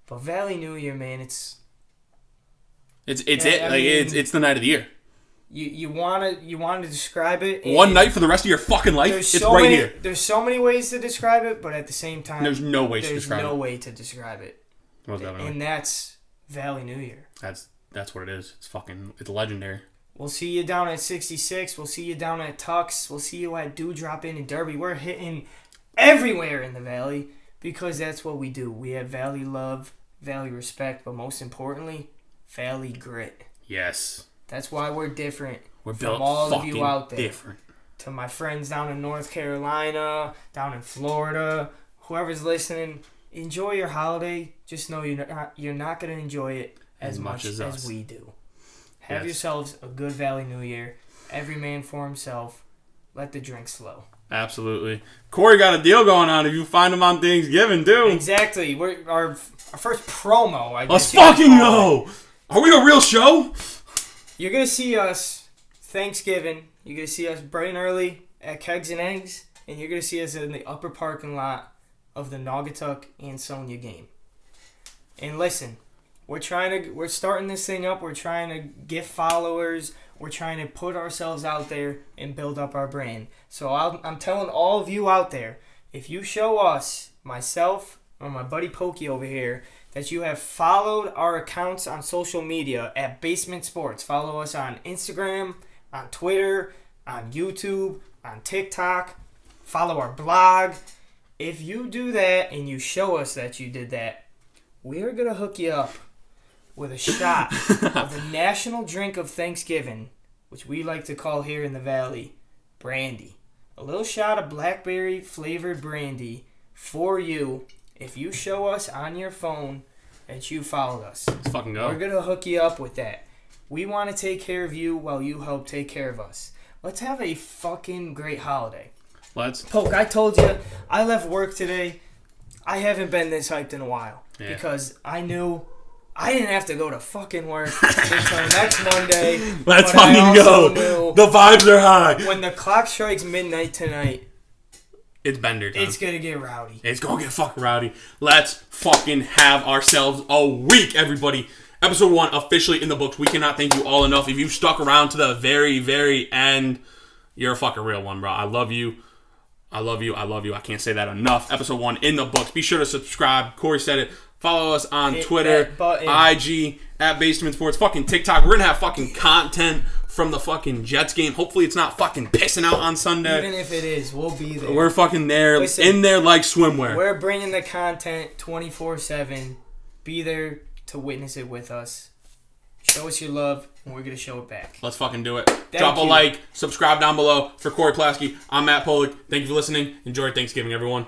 S1: But Valley New Year, man, it's
S2: the night of the year.
S1: You want to describe it.
S2: One night for the rest of your fucking life. It's right here.
S1: There's so many ways to describe it, but at the same time,
S2: there's no way to
S1: describe it.
S2: And
S1: that's Valley New Year.
S2: That's what it is. It's legendary.
S1: We'll see you down at 66. We'll see you down at Tux. We'll see you at Dewdrop Inn in Derby. We're hitting everywhere in the Valley because that's what we do. We have Valley love, Valley respect, but most importantly, Valley grit.
S2: Yes.
S1: That's why we're different.
S2: We're
S1: from
S2: built
S1: all of you
S2: fucking
S1: out there.
S2: different.
S1: to my friends down in North Carolina, down in Florida, whoever's listening, enjoy your holiday. Just know you're not going to enjoy it as much as we do. Have yourselves a good Valley New Year. Every man for himself. Let the drinks flow.
S2: Absolutely. Corey got a deal going on if you find him on Thanksgiving, too.
S1: Exactly. Our first promo.
S2: Let's fucking go. Are we a real show?
S1: You're going to see us Thanksgiving. You're going to see us bright and early at Kegs and Eggs. And you're going to see us in the upper parking lot of the Naugatuck and Sonia game. And listen, we're starting this thing up. We're trying to get followers. We're trying to put ourselves out there and build up our brand. So I'm telling all of you out there, if you show us, myself or my buddy Pokey over here, that you have followed our accounts on social media at Basement Sports. Follow us on Instagram, on Twitter, on YouTube, on TikTok. Follow our blog. If you do that and you show us that you did that, we're going to hook you up with a shot of the national drink of Thanksgiving, which we like to call here in the Valley, brandy. A little shot of blackberry flavored brandy for you if you show us on your phone that you followed us.
S2: Let's fucking go.
S1: We're going to hook you up with that. We want to take care of you while you help take care of us. Let's have a fucking great holiday. Poke, I told you, I left work today. I haven't been this hyped in a while because I knew I didn't have to go to fucking work until next Monday.
S2: Let's fucking go. The vibes are high.
S1: When the clock strikes midnight tonight,
S2: it's Bender time.
S1: It's going to get rowdy.
S2: It's going to get fucking rowdy. Let's fucking have ourselves a week, everybody. Episode 1 officially in the books. We cannot thank you all enough. If you've stuck around to the very, very end, you're a fucking real one, bro. I love you. I love you. I love you. I can't say that enough. Episode 1 in the books. Be sure to subscribe. Corey said it. Follow us on Twitter, IG, at Basedment Sports, fucking TikTok. We're going to have fucking content from the fucking Jets game. Hopefully it's not fucking pissing out on Sunday.
S1: Even if it is, we'll be there.
S2: We're fucking there, in there like swimwear.
S1: We're bringing the content 24/7. Be there to witness it with us. Show us your love, and we're going to show it back.
S2: Let's fucking do it. Drop a like, subscribe down below. For Corey Plasky, I'm Matt Polik. Thank you for listening. Enjoy Thanksgiving, everyone.